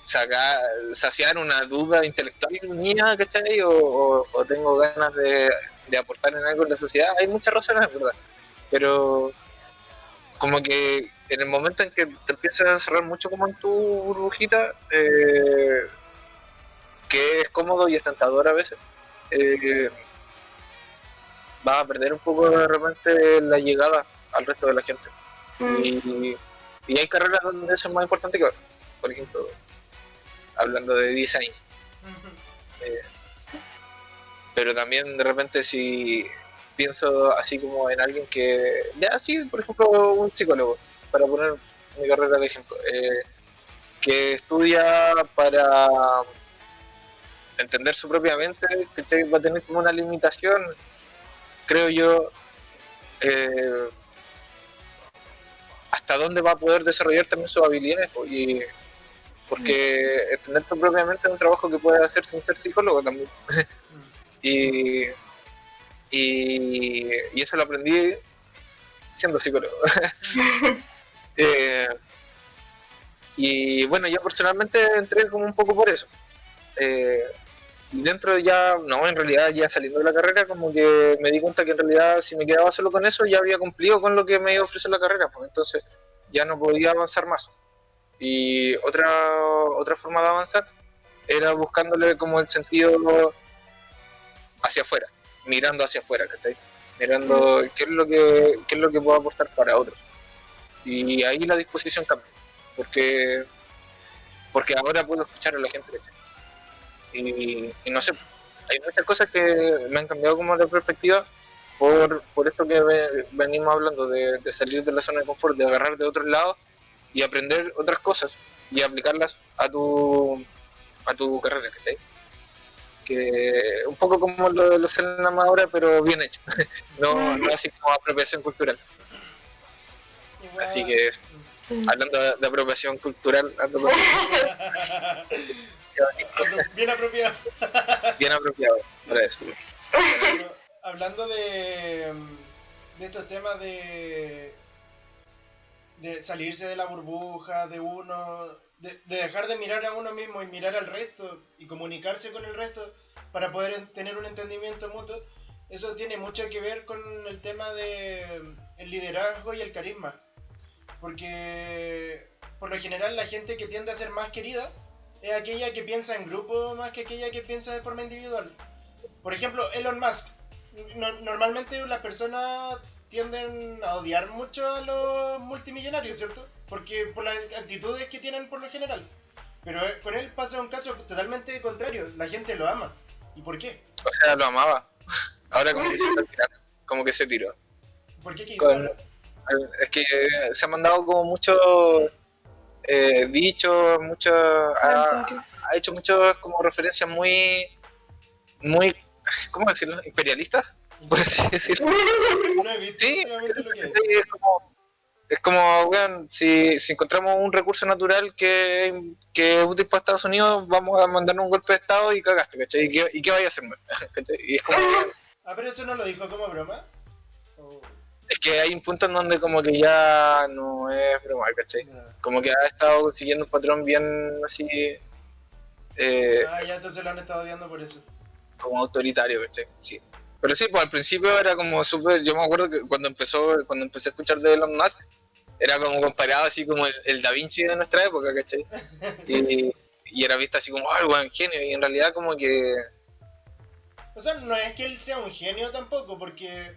saciar una duda intelectual mía, ¿cachai? O tengo ganas de aportar en algo en la sociedad. Hay muchas razones, ¿verdad? Pero como que en el momento en que te empiezas a cerrar mucho como en tu burbujita, que es cómodo y es tentador a veces, vas a perder un poco de repente la llegada al resto de la gente. Y hay carreras donde eso es más importante que otras. Por ejemplo, hablando de design. Pero también de repente si pienso así como en alguien que, ya sí, por ejemplo, un psicólogo, para poner mi carrera de ejemplo, que estudia para entender su propia mente, que va a tener como una limitación, creo yo, hasta dónde va a poder desarrollar también sus habilidades, y porque entender tu propia mente es un trabajo que puedes hacer sin ser psicólogo también. y eso lo aprendí siendo psicólogo. Y bueno, yo personalmente entré como un poco por eso. Y dentro de ya, no, en realidad ya saliendo de la carrera, como que me di cuenta que en realidad si me quedaba solo con eso ya había cumplido con lo que me iba a ofrecer la carrera, pues entonces ya no podía avanzar más. Y otra forma de avanzar era buscándole como el sentido hacia afuera, mirando hacia afuera, ¿cachai? Mirando qué es lo que puedo aportar para otros. Y ahí la disposición cambia, porque ahora puedo escuchar a la gente, ¿cachai? Y no sé, hay muchas cosas que me han cambiado como la perspectiva por esto que venimos hablando, de salir de la zona de confort, de agarrar de otros lados y aprender otras cosas y aplicarlas a tu carrera, ¿cachai? Que un poco como lo de los Selnam ahora, pero bien hecho, no así como apropiación cultural. Igual. Así que hablando de apropiación cultural, bien apropiado. Bien apropiado para eso. Hablando de estos temas de salirse de la burbuja, de uno, de dejar de mirar a uno mismo y mirar al resto y comunicarse con el resto para poder tener un entendimiento mutuo, eso tiene mucho que ver con el tema de el liderazgo y el carisma, porque por lo general la gente que tiende a ser más querida es aquella que piensa en grupo más que aquella que piensa de forma individual. Por ejemplo, Elon Musk. Normalmente las personas tienden a odiar mucho a los multimillonarios, ¿cierto? Porque por las actitudes que tienen por lo general. Pero con él pasa un caso totalmente contrario. La gente lo ama. ¿Y por qué? O sea, lo amaba. Ahora como que se está tirando. Como que se tiró. ¿Por qué quiso? Es que se han mandado como muchos dichos, ha hecho muchas como referencias muy, ¿cómo decirlo? Imperialistas, por así decirlo. No he visto Sí, exactamente lo que es. es como, weón, si encontramos un recurso natural que es útil para Estados Unidos, vamos a mandarnos un golpe de Estado y cagaste, ¿cachai? ¿Y qué vaya a hacer? ¿Cachai? Y es como... Ah, pero eso no lo dijo como broma. Es que hay un punto en donde como que ya no es broma, ¿cachai? No. Como que ha estado siguiendo un patrón bien así... Ya entonces lo han estado odiando por eso. como autoritario, ¿cachai? Sí. Pero sí, pues al principio era como súper... Yo me acuerdo que cuando empecé a escuchar de Elon Musk, era como comparado así como el Da Vinci de nuestra época, ¿cachai? Y era visto así como algo en genio, y en realidad como que... O sea, no es que él sea un genio tampoco, porque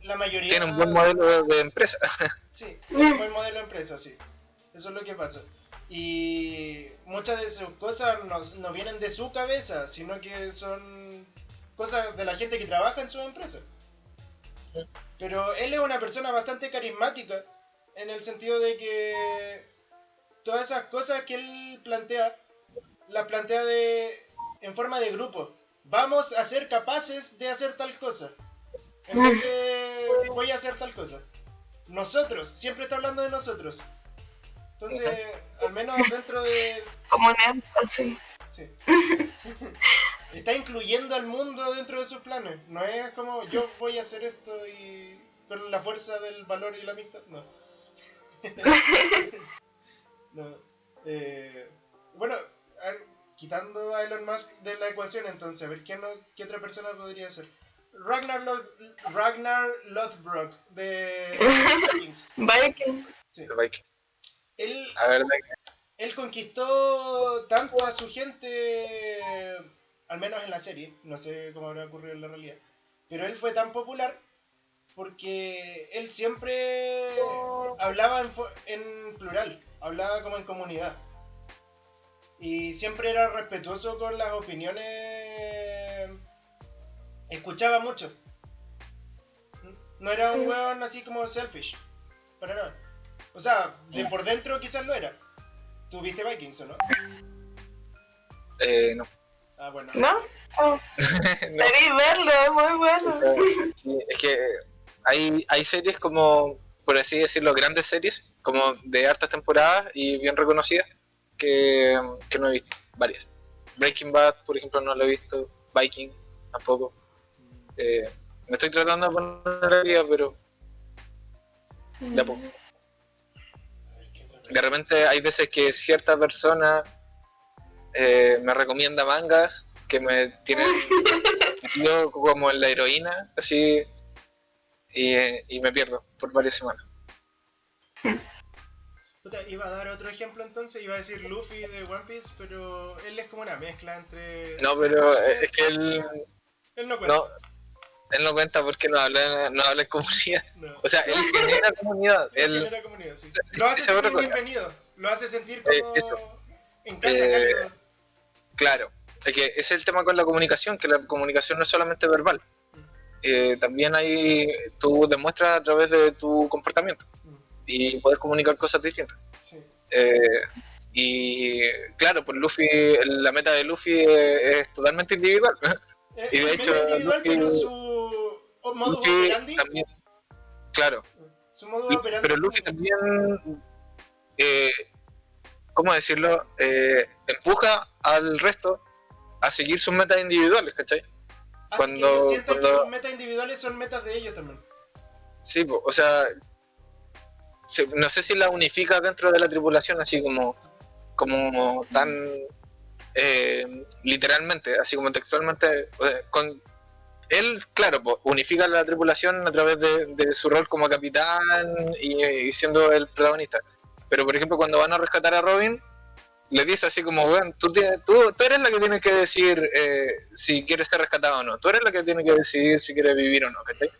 la mayoría... Tiene un buen modelo de empresa. Sí, tiene un buen modelo de empresa, sí. Eso es lo que pasa. Y muchas de sus cosas no vienen de su cabeza, sino que son cosas de la gente que trabaja en su empresa. Pero él es una persona bastante carismática, en el sentido de que todas esas cosas que él plantea, las plantea en forma de grupo. Vamos a ser capaces de hacer tal cosa. En vez de voy a hacer tal cosa. Nosotros, siempre está hablando de nosotros. Entonces, al menos dentro de... Como un énfasis. Sí. Está incluyendo al mundo dentro de sus planes. No es como yo voy a hacer esto y con la fuerza del valor y la amistad. No. No. Bueno, a ver, quitando a Elon Musk de la ecuación, entonces, a ver qué otra persona podría ser. Ragnar Lothbrok de Vikings. Viking. Sí. Viking. La verdad que... Él conquistó tanto a su gente, al menos en la serie, no sé cómo habrá ocurrido en la realidad, pero él fue tan popular porque él siempre hablaba en plural, hablaba como en comunidad. Y siempre era respetuoso con las opiniones, escuchaba mucho. No era un weón así como selfish, para nada. O sea, de por dentro quizás lo era. ¿Tú viste Vikings o no? No. Ah, bueno. ¿No? Oh. No. Debí verlo, es muy bueno. Sí, es que hay series como, por así decirlo, grandes series, como de hartas temporadas y bien reconocidas, que no he visto, varias. Breaking Bad, por ejemplo, no lo he visto, Vikings tampoco. Me estoy tratando de poner al día, pero de a poco. De repente hay veces que cierta persona me recomienda mangas que me tienen yo como en la heroína, así, y me pierdo por varias semanas. Puta, iba a dar otro ejemplo entonces, iba a decir Luffy de One Piece, pero él es como una mezcla entre... No, pero es que él no cuenta. No, él no cuenta porque no habla en comunidad. No. O sea, él genera comunidad. Él genera comunidad, sí. Lo hace sentir bienvenido, lo hace sentir como en casa, cálido. Claro, es que ese es el tema con la comunicación, que la comunicación no es solamente verbal. También tú demuestras a través de tu comportamiento y puedes comunicar cosas distintas. Sí. Y claro, pues Luffy, la meta de Luffy es totalmente individual. Y de hecho, individual, Luffy, pero su modo operandi también, claro. Su modo operandi. Pero Luffy también, ¿cómo decirlo? Empuja al resto a seguir sus metas individuales, ¿cachai? Cuando que sus metas individuales son metas de ellos también. Sí, o sea, no sé si la unifica dentro de la tripulación, así como tan literalmente, así como textualmente. Él, claro, unifica la tripulación a través de su rol como capitán y siendo el protagonista. Pero por ejemplo, cuando van a rescatar a Robin, le dice así como, bueno, tú eres la que tiene que decir si quieres ser rescatado o no, tú eres la que tiene que decidir si quieres vivir o no, ¿cachai?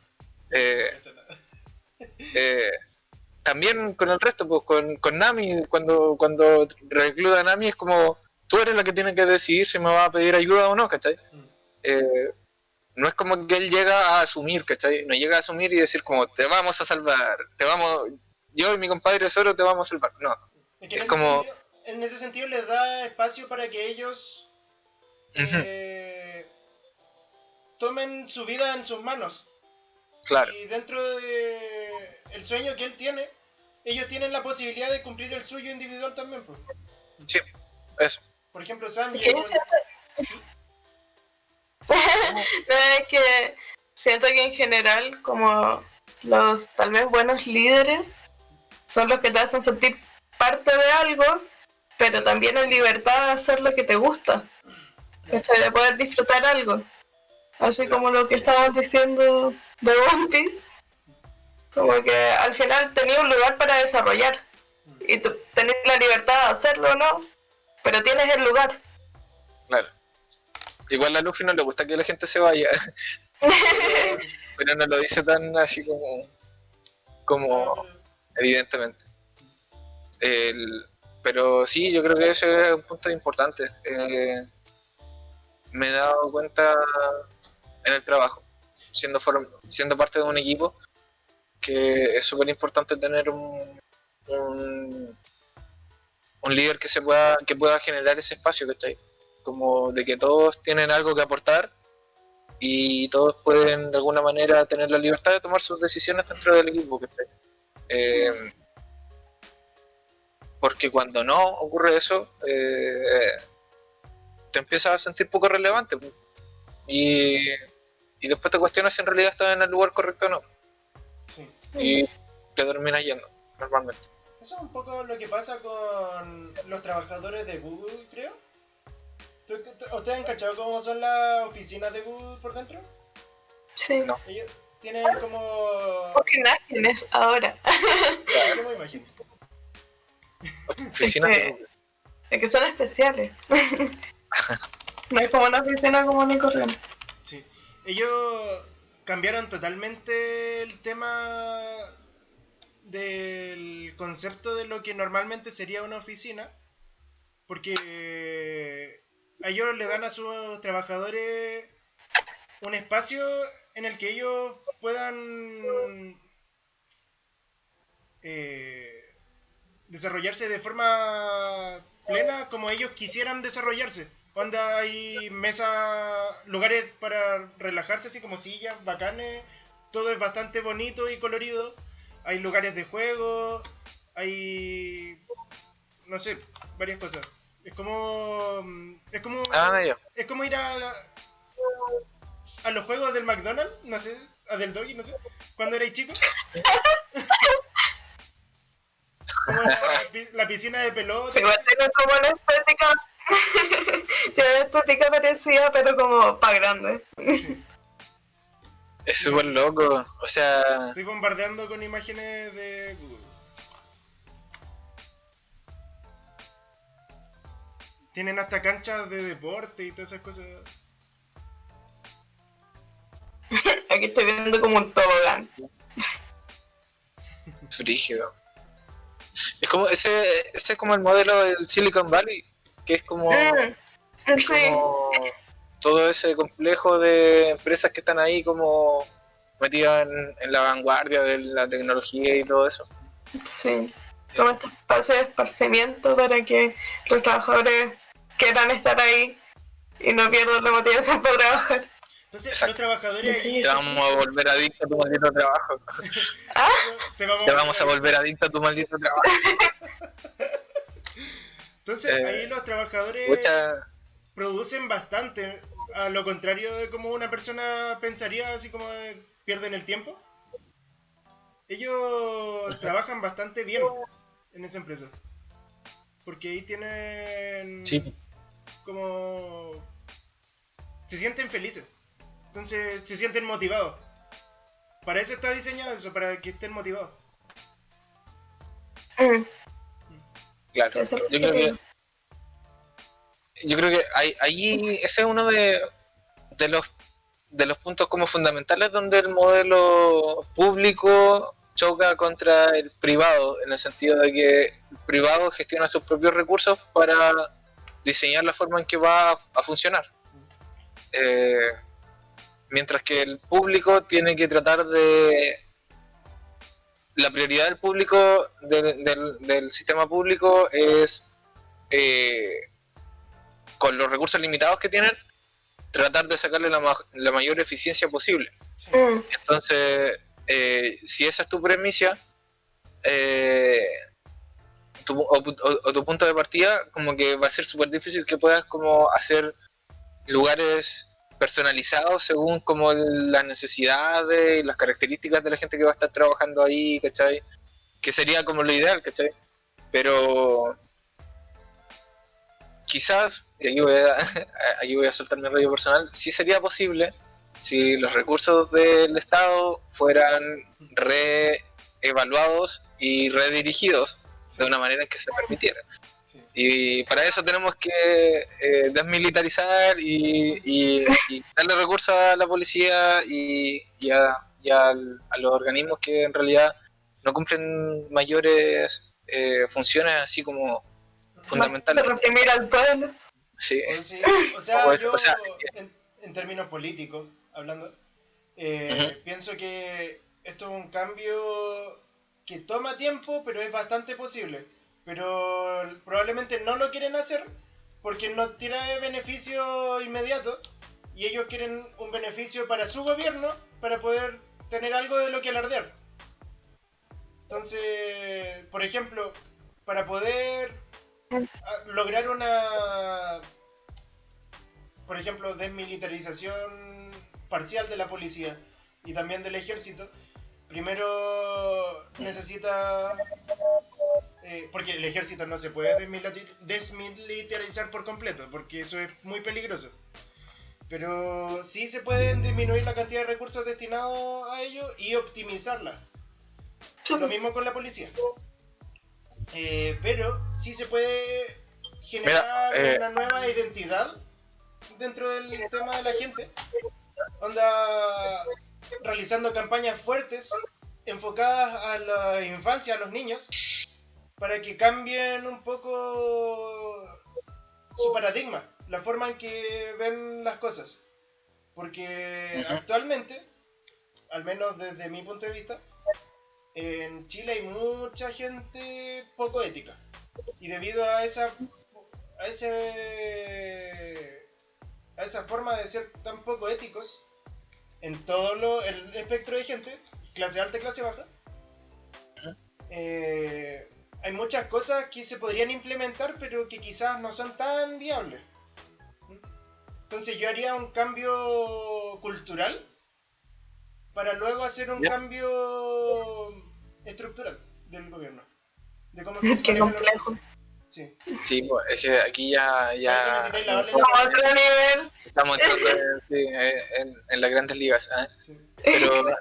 También con el resto, pues con Nami, cuando recluta a Nami es como, tú eres la que tiene que decidir si me va a pedir ayuda o no, ¿cachai? No es como que él llega a asumir, ¿cachai? No llega a asumir y decir como, te vamos a salvar, yo y mi compadre solo te vamos a salvar, no. Es como... En ese sentido les da espacio para que ellos tomen su vida en sus manos. Claro. Y dentro de el sueño que él tiene, ellos tienen la posibilidad de cumplir el suyo individual también, pues. Sí, eso. Por ejemplo, Sanji. Es que siento que en general, como los tal vez buenos líderes son los que te hacen sentir parte de algo, pero también en libertad de hacer lo que te gusta, de poder disfrutar algo. Así como lo que estabas diciendo de One Piece, como que al final tenía un lugar para desarrollar y tú tenés la libertad de hacerlo o no, pero tienes el lugar. Claro. Igual a Luffy no le gusta que la gente se vaya, pero no lo dice tan así como evidentemente. Pero sí, yo creo que ese es un punto importante. Me he dado cuenta en el trabajo, siendo parte de un equipo, que es súper importante tener un líder que pueda generar ese espacio, ¿cachai? Como de que todos tienen algo que aportar y todos pueden de alguna manera tener la libertad de tomar sus decisiones dentro del equipo, ¿cachai? Porque cuando no ocurre eso, te empiezas a sentir poco relevante y después te cuestionas si en realidad estás en el lugar correcto o no. Sí. Y te terminas yendo, normalmente. Eso es un poco lo que pasa con los trabajadores de Google, creo. ¿Ustedes han cachado cómo son las oficinas de Google por dentro? Sí. No. Ellos tienen como... imágenes ahora. Yo me imagino. Oficinas de Google. Es que son especiales. No es como una oficina común y corriente. Sí. Ellos cambiaron totalmente el tema del concepto de lo que normalmente sería una oficina, porque a ellos le dan a sus trabajadores un espacio en el que ellos puedan desarrollarse de forma plena como ellos quisieran desarrollarse. Onda, hay mesas, lugares para relajarse, así como sillas bacanes, todo es bastante bonito y colorido. Hay lugares de juego, hay, no sé, varias cosas. Es como es como ir a los juegos del McDonald's, no sé, a del Doggy, no sé, cuando erais chicos. Como la piscina de pelota. Sí, igual tiene como una estética. Tiene una estética parecida, pero como para grande. Sí. Es súper loco, o sea... Estoy bombardeando con imágenes de Google. Tienen hasta canchas de deporte y todas esas cosas. Aquí estoy viendo como un tobogán. Frígido. Es como ese es como el modelo del Silicon Valley, que es como, Sí. como todo ese complejo de empresas que están ahí como metidas en la vanguardia de la tecnología y todo eso. Sí. Como este espacio de esparcimiento para que los trabajadores quieran estar ahí y no pierdan la motivación para trabajar. Entonces, Exacto. los trabajadores Sí, Te vamos a volver adicto a tu maldito trabajo. Te vamos a volver adicto a tu maldito trabajo. Entonces, ahí los trabajadores producen bastante, a lo contrario de como una persona pensaría, así como pierden el tiempo. Ellos trabajan bastante bien en esa empresa. Porque ahí tienen... Sí. Como... Se sienten felices. Entonces se sienten motivados. Para eso está diseñado eso, para que estén motivados. Claro, yo creo que yo creo que ahí ese es uno de los puntos como fundamentales donde el modelo público choca contra el privado, en el sentido de que el privado gestiona sus propios recursos para diseñar la forma en que va a funcionar. Mientras que el público tiene que tratar de... La prioridad del público, del sistema público es, con los recursos limitados que tienen, tratar de sacarle la mayor eficiencia posible. Sí. Entonces, si esa es tu premisa, tu punto de partida, como que va a ser súper difícil que puedas como hacer lugares personalizados según como las necesidades y las características de la gente que va a estar trabajando ahí, ¿cachai? Que sería como lo ideal, ¿cachai? Pero quizás, y aquí voy a soltar mi rollo personal, sí sería posible si los recursos del Estado fueran reevaluados y redirigidos de una manera en que se permitiera. Sí. Y para eso tenemos que desmilitarizar y darle recursos a la policía y a los organismos que en realidad no cumplen mayores funciones así como fundamentales. Reprimir al pueblo. Sí. O sea, yo, o sea, en términos políticos, hablando, pienso que esto es un cambio que toma tiempo, pero es bastante posible. Pero probablemente no lo quieren hacer porque no tiene beneficio inmediato y ellos quieren un beneficio para su gobierno para poder tener algo de lo que alardear. Entonces, por ejemplo, para poder lograr una, por ejemplo, desmilitarización parcial de la policía y también del ejército, primero necesita, porque el ejército no se puede desmilitarizar por completo, porque eso es muy peligroso. Pero sí se pueden disminuir la cantidad de recursos destinados a ello y optimizarlas. Lo mismo con la policía. Pero sí se puede generar una nueva identidad dentro del tema de la gente. Onda, realizando campañas fuertes enfocadas a la infancia, a los niños, para que cambien un poco su paradigma, la forma en que ven las cosas. Porque actualmente, al menos desde mi punto de vista, en Chile hay mucha gente poco ética. Y debido a esa forma de ser tan poco éticos en todo el espectro de gente, clase alta y clase baja, hay muchas cosas que se podrían implementar pero que quizás no son tan viables. Entonces yo haría un cambio cultural para luego hacer un cambio estructural del gobierno, de cómo se Qué complejo. Sí. Sí, pues, es que aquí ya otro nivel. estamos entrando en las grandes ligas. Sí. Pero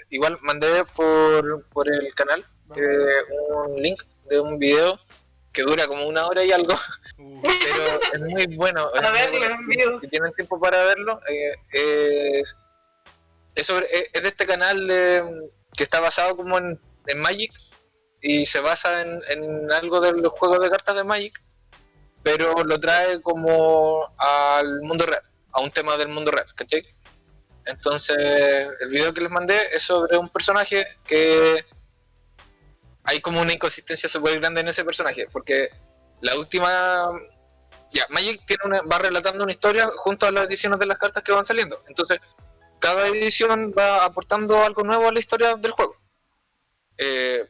igual mandé por el canal un link de un video que dura como 1 hora y algo, pero es muy bueno. A verlo en vivo. Si tienen tiempo para verlo, es de este canal que está basado como en Magic y se basa en algo de los juegos de cartas de Magic, pero lo trae como al mundo real, a un tema del mundo real, ¿cachai? Entonces, el video que les mandé es sobre un personaje que hay como una inconsistencia súper grande en ese personaje, porque la última... Ya, Magic va relatando una historia junto a las ediciones de las cartas que van saliendo. Entonces, cada edición va aportando algo nuevo a la historia del juego.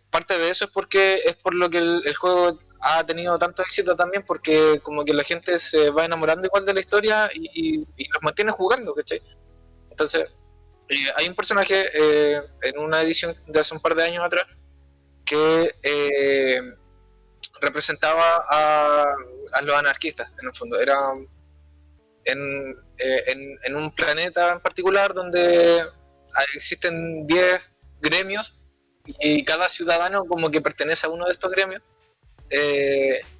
Parte de eso es por lo que el juego ha tenido tanto éxito también, porque como que la gente se va enamorando igual de la historia y los mantiene jugando, ¿cachai? Entonces, hay un personaje en una edición de hace un par de años atrás que representaba a los anarquistas, en el fondo. Era en un planeta en particular donde existen 10 gremios y cada ciudadano como que pertenece a uno de estos gremios,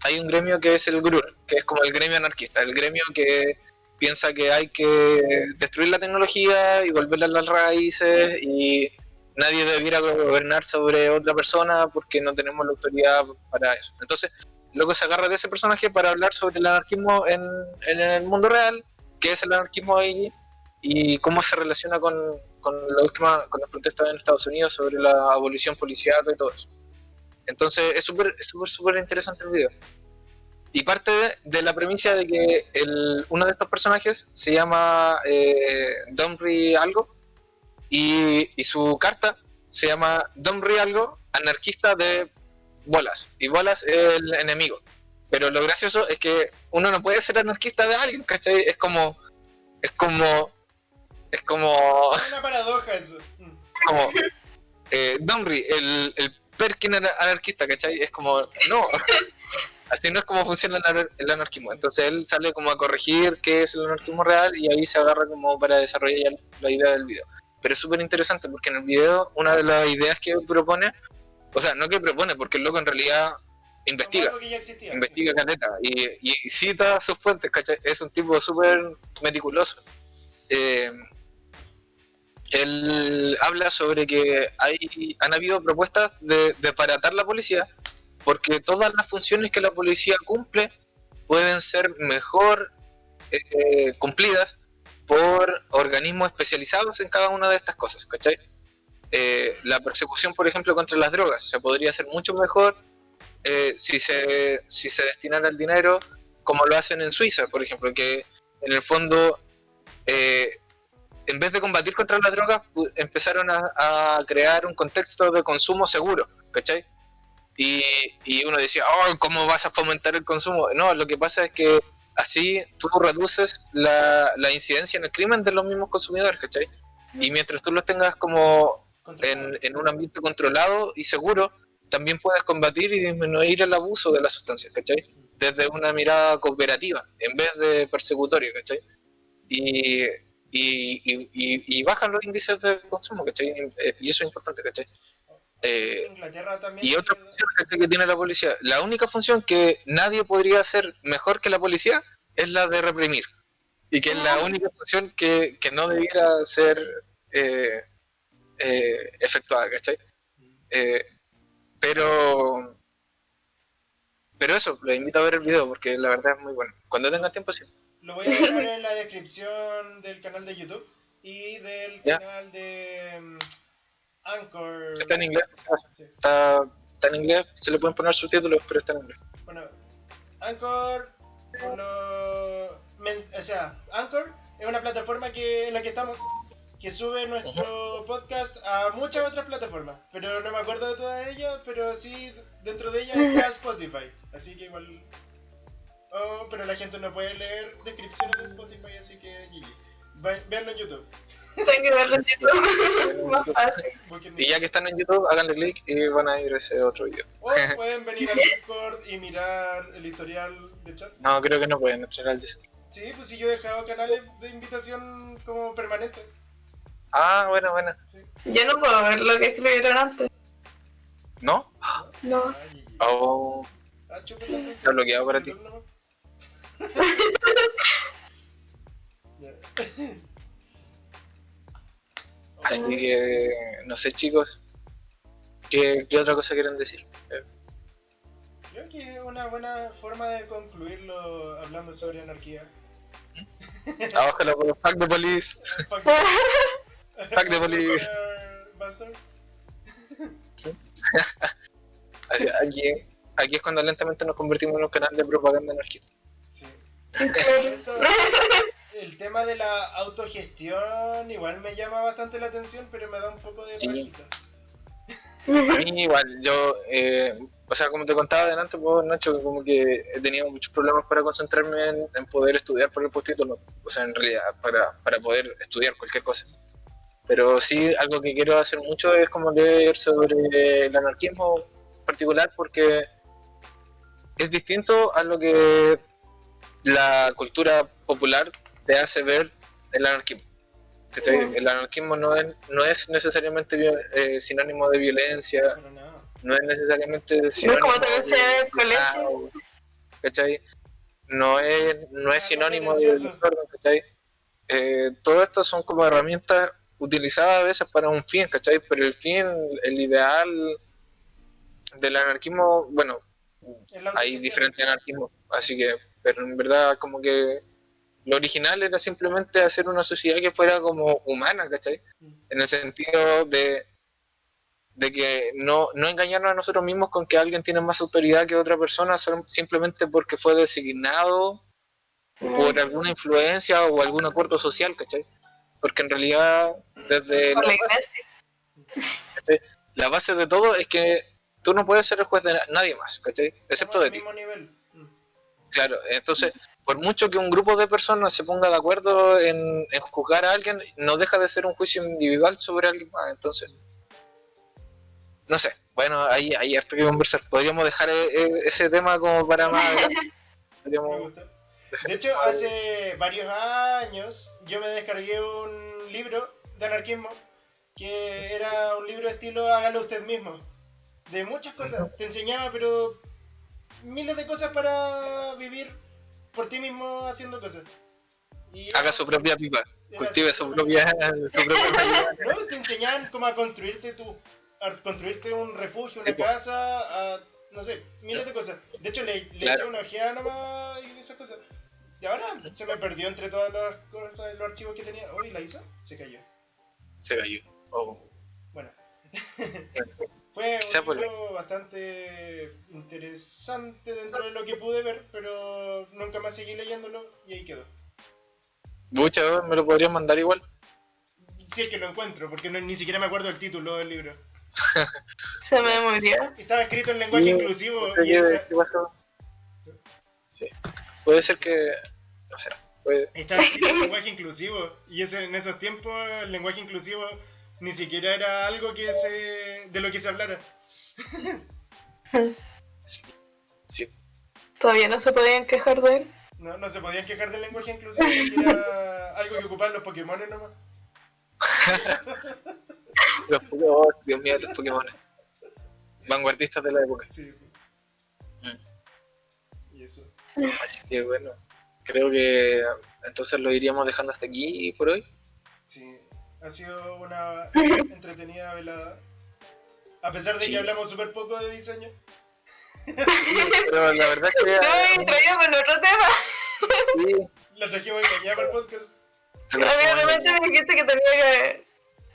hay un gremio que es el GRUR, que es como el gremio anarquista, el gremio que piensa que hay que destruir la tecnología y volverla a las raíces y nadie debiera gobernar sobre otra persona porque no tenemos la autoridad para eso. Entonces, luego se agarra de ese personaje para hablar sobre el anarquismo en el mundo real, qué es el anarquismo ahí y cómo se relaciona con las protestas en Estados Unidos sobre la abolición policíaca y todo eso. Entonces es súper interesante el video. Y parte de la premisa de que uno de estos personajes se llama Domri algo y su carta se llama Domri algo, anarquista de Bolas. Y Bolas es el enemigo. Pero lo gracioso es que uno no puede ser anarquista de alguien, ¿cachai? Es como una paradoja eso. como Domri, el Perkin anarquista, ¿cachai? Es como, no, así no es como funciona el anarquismo. Entonces él sale como a corregir qué es el anarquismo real y ahí se agarra como para desarrollar la idea del video. Pero es súper interesante porque en el video una de las ideas que propone, o sea, no que propone, porque el loco en realidad investiga caleta y cita sus fuentes, ¿cachai? Es un tipo súper meticuloso. Él habla sobre que han habido propuestas de aparatar la policía porque todas las funciones que la policía cumple pueden ser mejor cumplidas por organismos especializados en cada una de estas cosas, ¿cachai? La persecución, por ejemplo, contra las drogas se podría hacer mucho mejor si se destinara el dinero como lo hacen en Suiza, por ejemplo, que en el fondo en vez de combatir contra las drogas empezaron a crear un contexto de consumo seguro, ¿cachai? Y uno decía, oh, ¿cómo vas a fomentar el consumo? No, lo que pasa es que así tú reduces la incidencia en el crimen de los mismos consumidores, ¿cachai? Y mientras tú los tengas como en un ambiente controlado y seguro, también puedes combatir y disminuir el abuso de las sustancias, ¿cachai? Desde una mirada cooperativa, en vez de persecutoria, ¿cachai? Y bajan los índices de consumo, ¿cachai? Y eso es importante, ¿cachai? Y otra función, ¿cachai?, que tiene la policía, la única función que nadie podría hacer mejor que la policía es la de reprimir. Y que es la única función que no debiera ser efectuada, ¿cachai? Pero eso, les invito a ver el video porque la verdad es muy bueno. Cuando tengan tiempo, sí. Lo voy a dejar en la descripción del canal de YouTube y del canal de Anchor. Está en inglés. Sí. Está en inglés, se le pueden poner subtítulos, pero está en inglés. Bueno, Anchor, Anchor es una plataforma en la que estamos, que sube nuestro podcast a muchas otras plataformas, pero no me acuerdo de todas ellas, pero sí dentro de ellas está Spotify, así que igual... Oh, pero la gente no puede leer descripciones de Spotify, así que veanlo en YouTube. Tengo que verlo en YouTube, más fácil. Y ya que están en YouTube, háganle clic y van a ir a ese otro video. O pueden venir al Discord y mirar el historial de chat. No, creo que no pueden entrar al Discord. Sí, pues sí, yo he dejado canales de invitación como permanente. Ah, bueno. Sí. Yo no puedo ver lo que escribieron antes. ¿No? No. Oh. Está bloqueado para ti. Así que, no sé, chicos, ¿qué otra cosa quieren decir? Creo que es una buena forma de concluirlo hablando sobre anarquía. Abájalo por Fuck the Police. Fuck the Police. Aquí es cuando lentamente nos convertimos en un canal de propaganda anarquista. Sí. El tema de la autogestión igual me llama bastante la atención, pero me da un poco de bajita. A mí igual, yo, o sea, como te contaba adelante, pues, Nacho, como que he tenido muchos problemas para concentrarme en poder estudiar por el postítulo, o sea, en realidad, para poder estudiar cualquier cosa. Pero sí, algo que quiero hacer mucho es como leer sobre el anarquismo en particular, porque es distinto a lo que la cultura popular te hace ver el anarquismo. El anarquismo no es necesariamente sinónimo de violencia, no es necesariamente No es como te enseñan en el colegio. ¿Cachai? No es sinónimo de desorden, ¿cachai? Todo esto son como herramientas utilizadas a veces para un fin, ¿cachai? Pero el fin, el ideal del anarquismo, bueno, hay diferentes anarquismos, así que, pero en verdad como que lo original era simplemente hacer una sociedad que fuera como humana, ¿cachai? En el sentido de que no engañarnos a nosotros mismos con que alguien tiene más autoridad que otra persona simplemente porque fue designado por alguna influencia o algún acuerdo social, ¿cachai? Porque en realidad desde la base de todo es que tú no puedes ser el juez de nadie más, ¿cachai? Excepto de ti. Claro, entonces, por mucho que un grupo de personas se ponga de acuerdo en juzgar a alguien, no deja de ser un juicio individual sobre alguien más, entonces... No sé, bueno, hay harto que conversar. Podríamos dejar ese tema como para más adelante. De hecho, hace varios años yo me descargué un libro de anarquismo que era un libro de estilo hágalo usted mismo. De muchas cosas. Te enseñaba, pero miles de cosas para vivir por ti mismo haciendo cosas. Haga su propia pipa, cultive su propia realidad. No, te enseñaban cómo a construirte un refugio, una casa, no sé, miles de cosas. De hecho, le eché una ojeada nomás y esas cosas. Y ahora se me perdió entre todas las cosas, los archivos que tenía. ¿Y la hizo? Se cayó. Oh. Bueno. Fue un libro bastante interesante dentro de lo que pude ver, pero nunca más seguí leyéndolo y ahí quedó. Mucha, ¿me lo podrías mandar igual? Si es que lo encuentro, porque ni siquiera me acuerdo el título del libro. Se me murió. Estaba escrito en lenguaje inclusivo. No sé ¿qué pasó? Sí. Puede ser que... No sé. Estaba escrito en lenguaje inclusivo. Y en esos tiempos el lenguaje inclusivo ni siquiera era algo de lo que se hablara. Sí. Todavía no se podían quejar de él. No se podían quejar del lenguaje inclusivo porque era algo que ocupaban los Pokémon nomás. Dios mío, los Pokémon. Vanguardistas de la época. Sí. Y eso. Así que bueno, creo que entonces lo iríamos dejando hasta aquí por hoy. Sí, ha sido una entretenida velada. A pesar de que hablamos súper poco de diseño. Pero la verdad es que... No, traído con otro tema. Sí. La trajimos engañada para el podcast. A mí realmente me dijiste que tenía que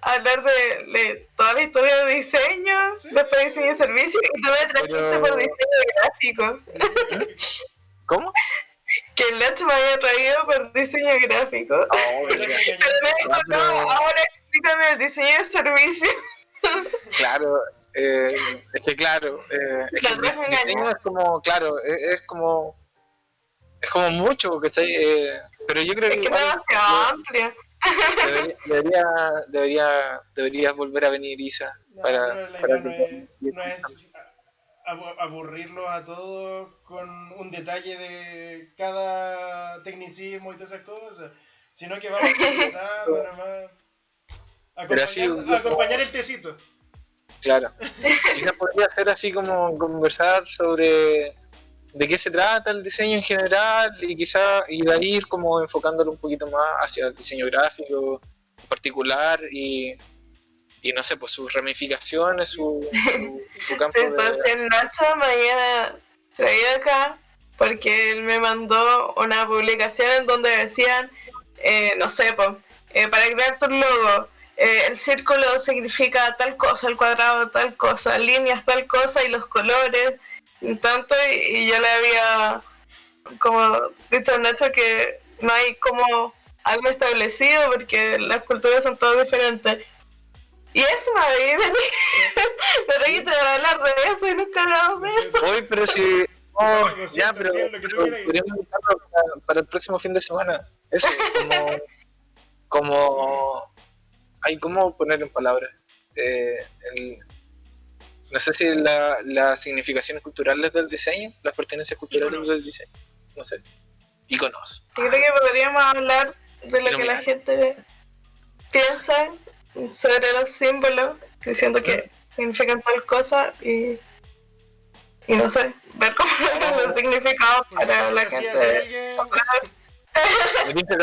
hablar de toda la historia de diseño, después diseño de servicio, y tú me trajiste por diseño gráfico. ¿Cómo? Que el Nacho me había traído por diseño gráfico. Pero me dijo, no, ahora explícame el diseño de servicio. Claro, es que claro, es que el diseño es como, claro, es como mucho, ¿cachai? Pero yo creo que es demasiado amplio. Deberías volver a venir, Isa, para no es aburrirlos a todos con un detalle de cada tecnicismo y todas esas cosas, sino que vamos pensando nomás, acompañar el tecito. Claro, quizás podría ser así como conversar sobre de qué se trata el diseño en general y quizás y de ahí ir como enfocándolo un poquito más hacia el diseño gráfico en particular y no sé, pues sus ramificaciones, su campo sí, pues el Nacho me había traído acá porque él me mandó una publicación en donde decían, no sé, pues, para crear tu logo, el círculo significa tal cosa, el cuadrado tal cosa, líneas tal cosa y los colores tanto, y yo le había como dicho a Nacho que no hay como algo establecido porque las culturas son todas diferentes. Y eso, me reíste de hablar de eso y nunca hablamos de eso. Hoy, pero si... ya, pero podríamos invitarlo para el próximo fin de semana. Eso, como ¿cómo poner en palabras? No sé si las significaciones culturales del diseño, las pertenencias culturales del diseño, no sé. Iconos. Yo creo que podríamos hablar de lo que la gente piensa sobre los símbolos, diciendo que significan tales cosas y no sé, ver como los significados para la gente. Me tinca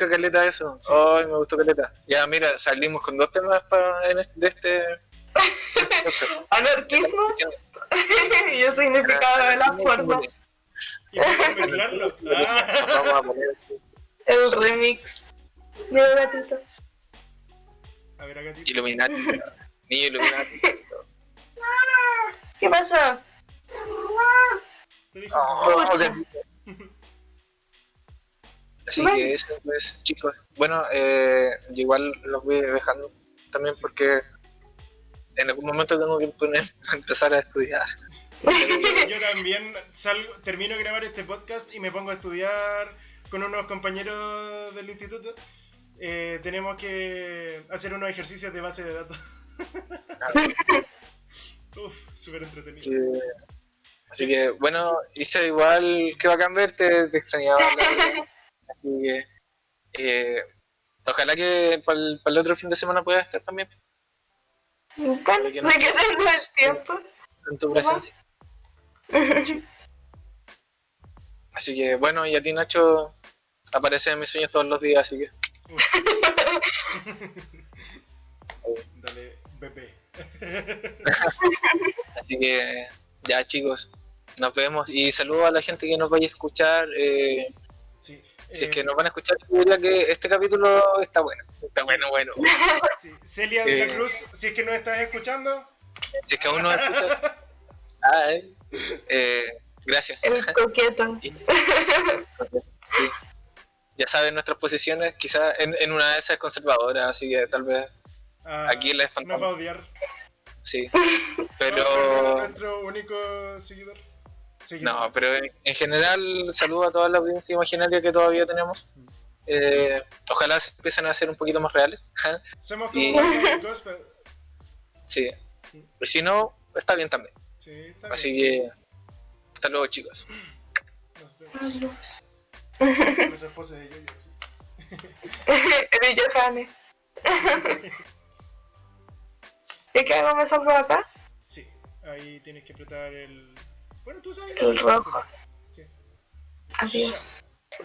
caleta eso. Ay, me gustó caleta. Ya, mira, salimos con 2 temas de este... Anarquismo y el significado de las formas. Y podemos mezclarlo. Vamos a poner El remix. Mira, gatito. A ver, gatito. Illuminati. Niño Illuminati. ¿Qué pasa? Te dijo. Así que eso, pues, chicos. Bueno, yo igual los voy dejando también porque en algún momento tengo que empezar a estudiar. Yo también termino de grabar este podcast y me pongo a estudiar con unos compañeros del instituto. Tenemos que hacer unos ejercicios de base de datos. Uf, súper entretenido. Así que, bueno, Isa, igual que bacán verte, te extrañaba la verdad. Así que, ojalá que para el otro fin de semana puedas estar también. Bueno, Que no- me queda el tiempo. En tu presencia. Así que, bueno, y a ti, Nacho, aparece en mis sueños todos los días, así que... Dale, bebé. Así que, ya, chicos, nos vemos. Y saludos a la gente que nos vaya a escuchar. Sí, Si es que nos van a escuchar, yo diría que este capítulo está bueno. Está bueno. sí. Celia de la Cruz, si es que nos estás escuchando. Si es que aún no escuchas, gracias. El coqueto. Sí. Ya saben nuestras posiciones, quizás en una de esas es conservadora, así que tal vez aquí la Nos va a espantamos. odiar. Sí, No, pero nuestro único seguidor. no, pero en general saludo a toda la audiencia imaginaria que todavía tenemos. Ojalá se empiecen a hacer un poquito más reales. Somos como Y- un gospel. Sí, y si no, está bien también. Sí, está Así bien. que hasta luego, chicos. Nos vemos. Nuestra esposa de Yoyo, sí. Eres Johannes. ¿Y qué hago? ¿Me salgo de acá? Sí, ahí tienes que apretar el... Bueno, tú sabes. El rojo. Sí. Adiós. Chao.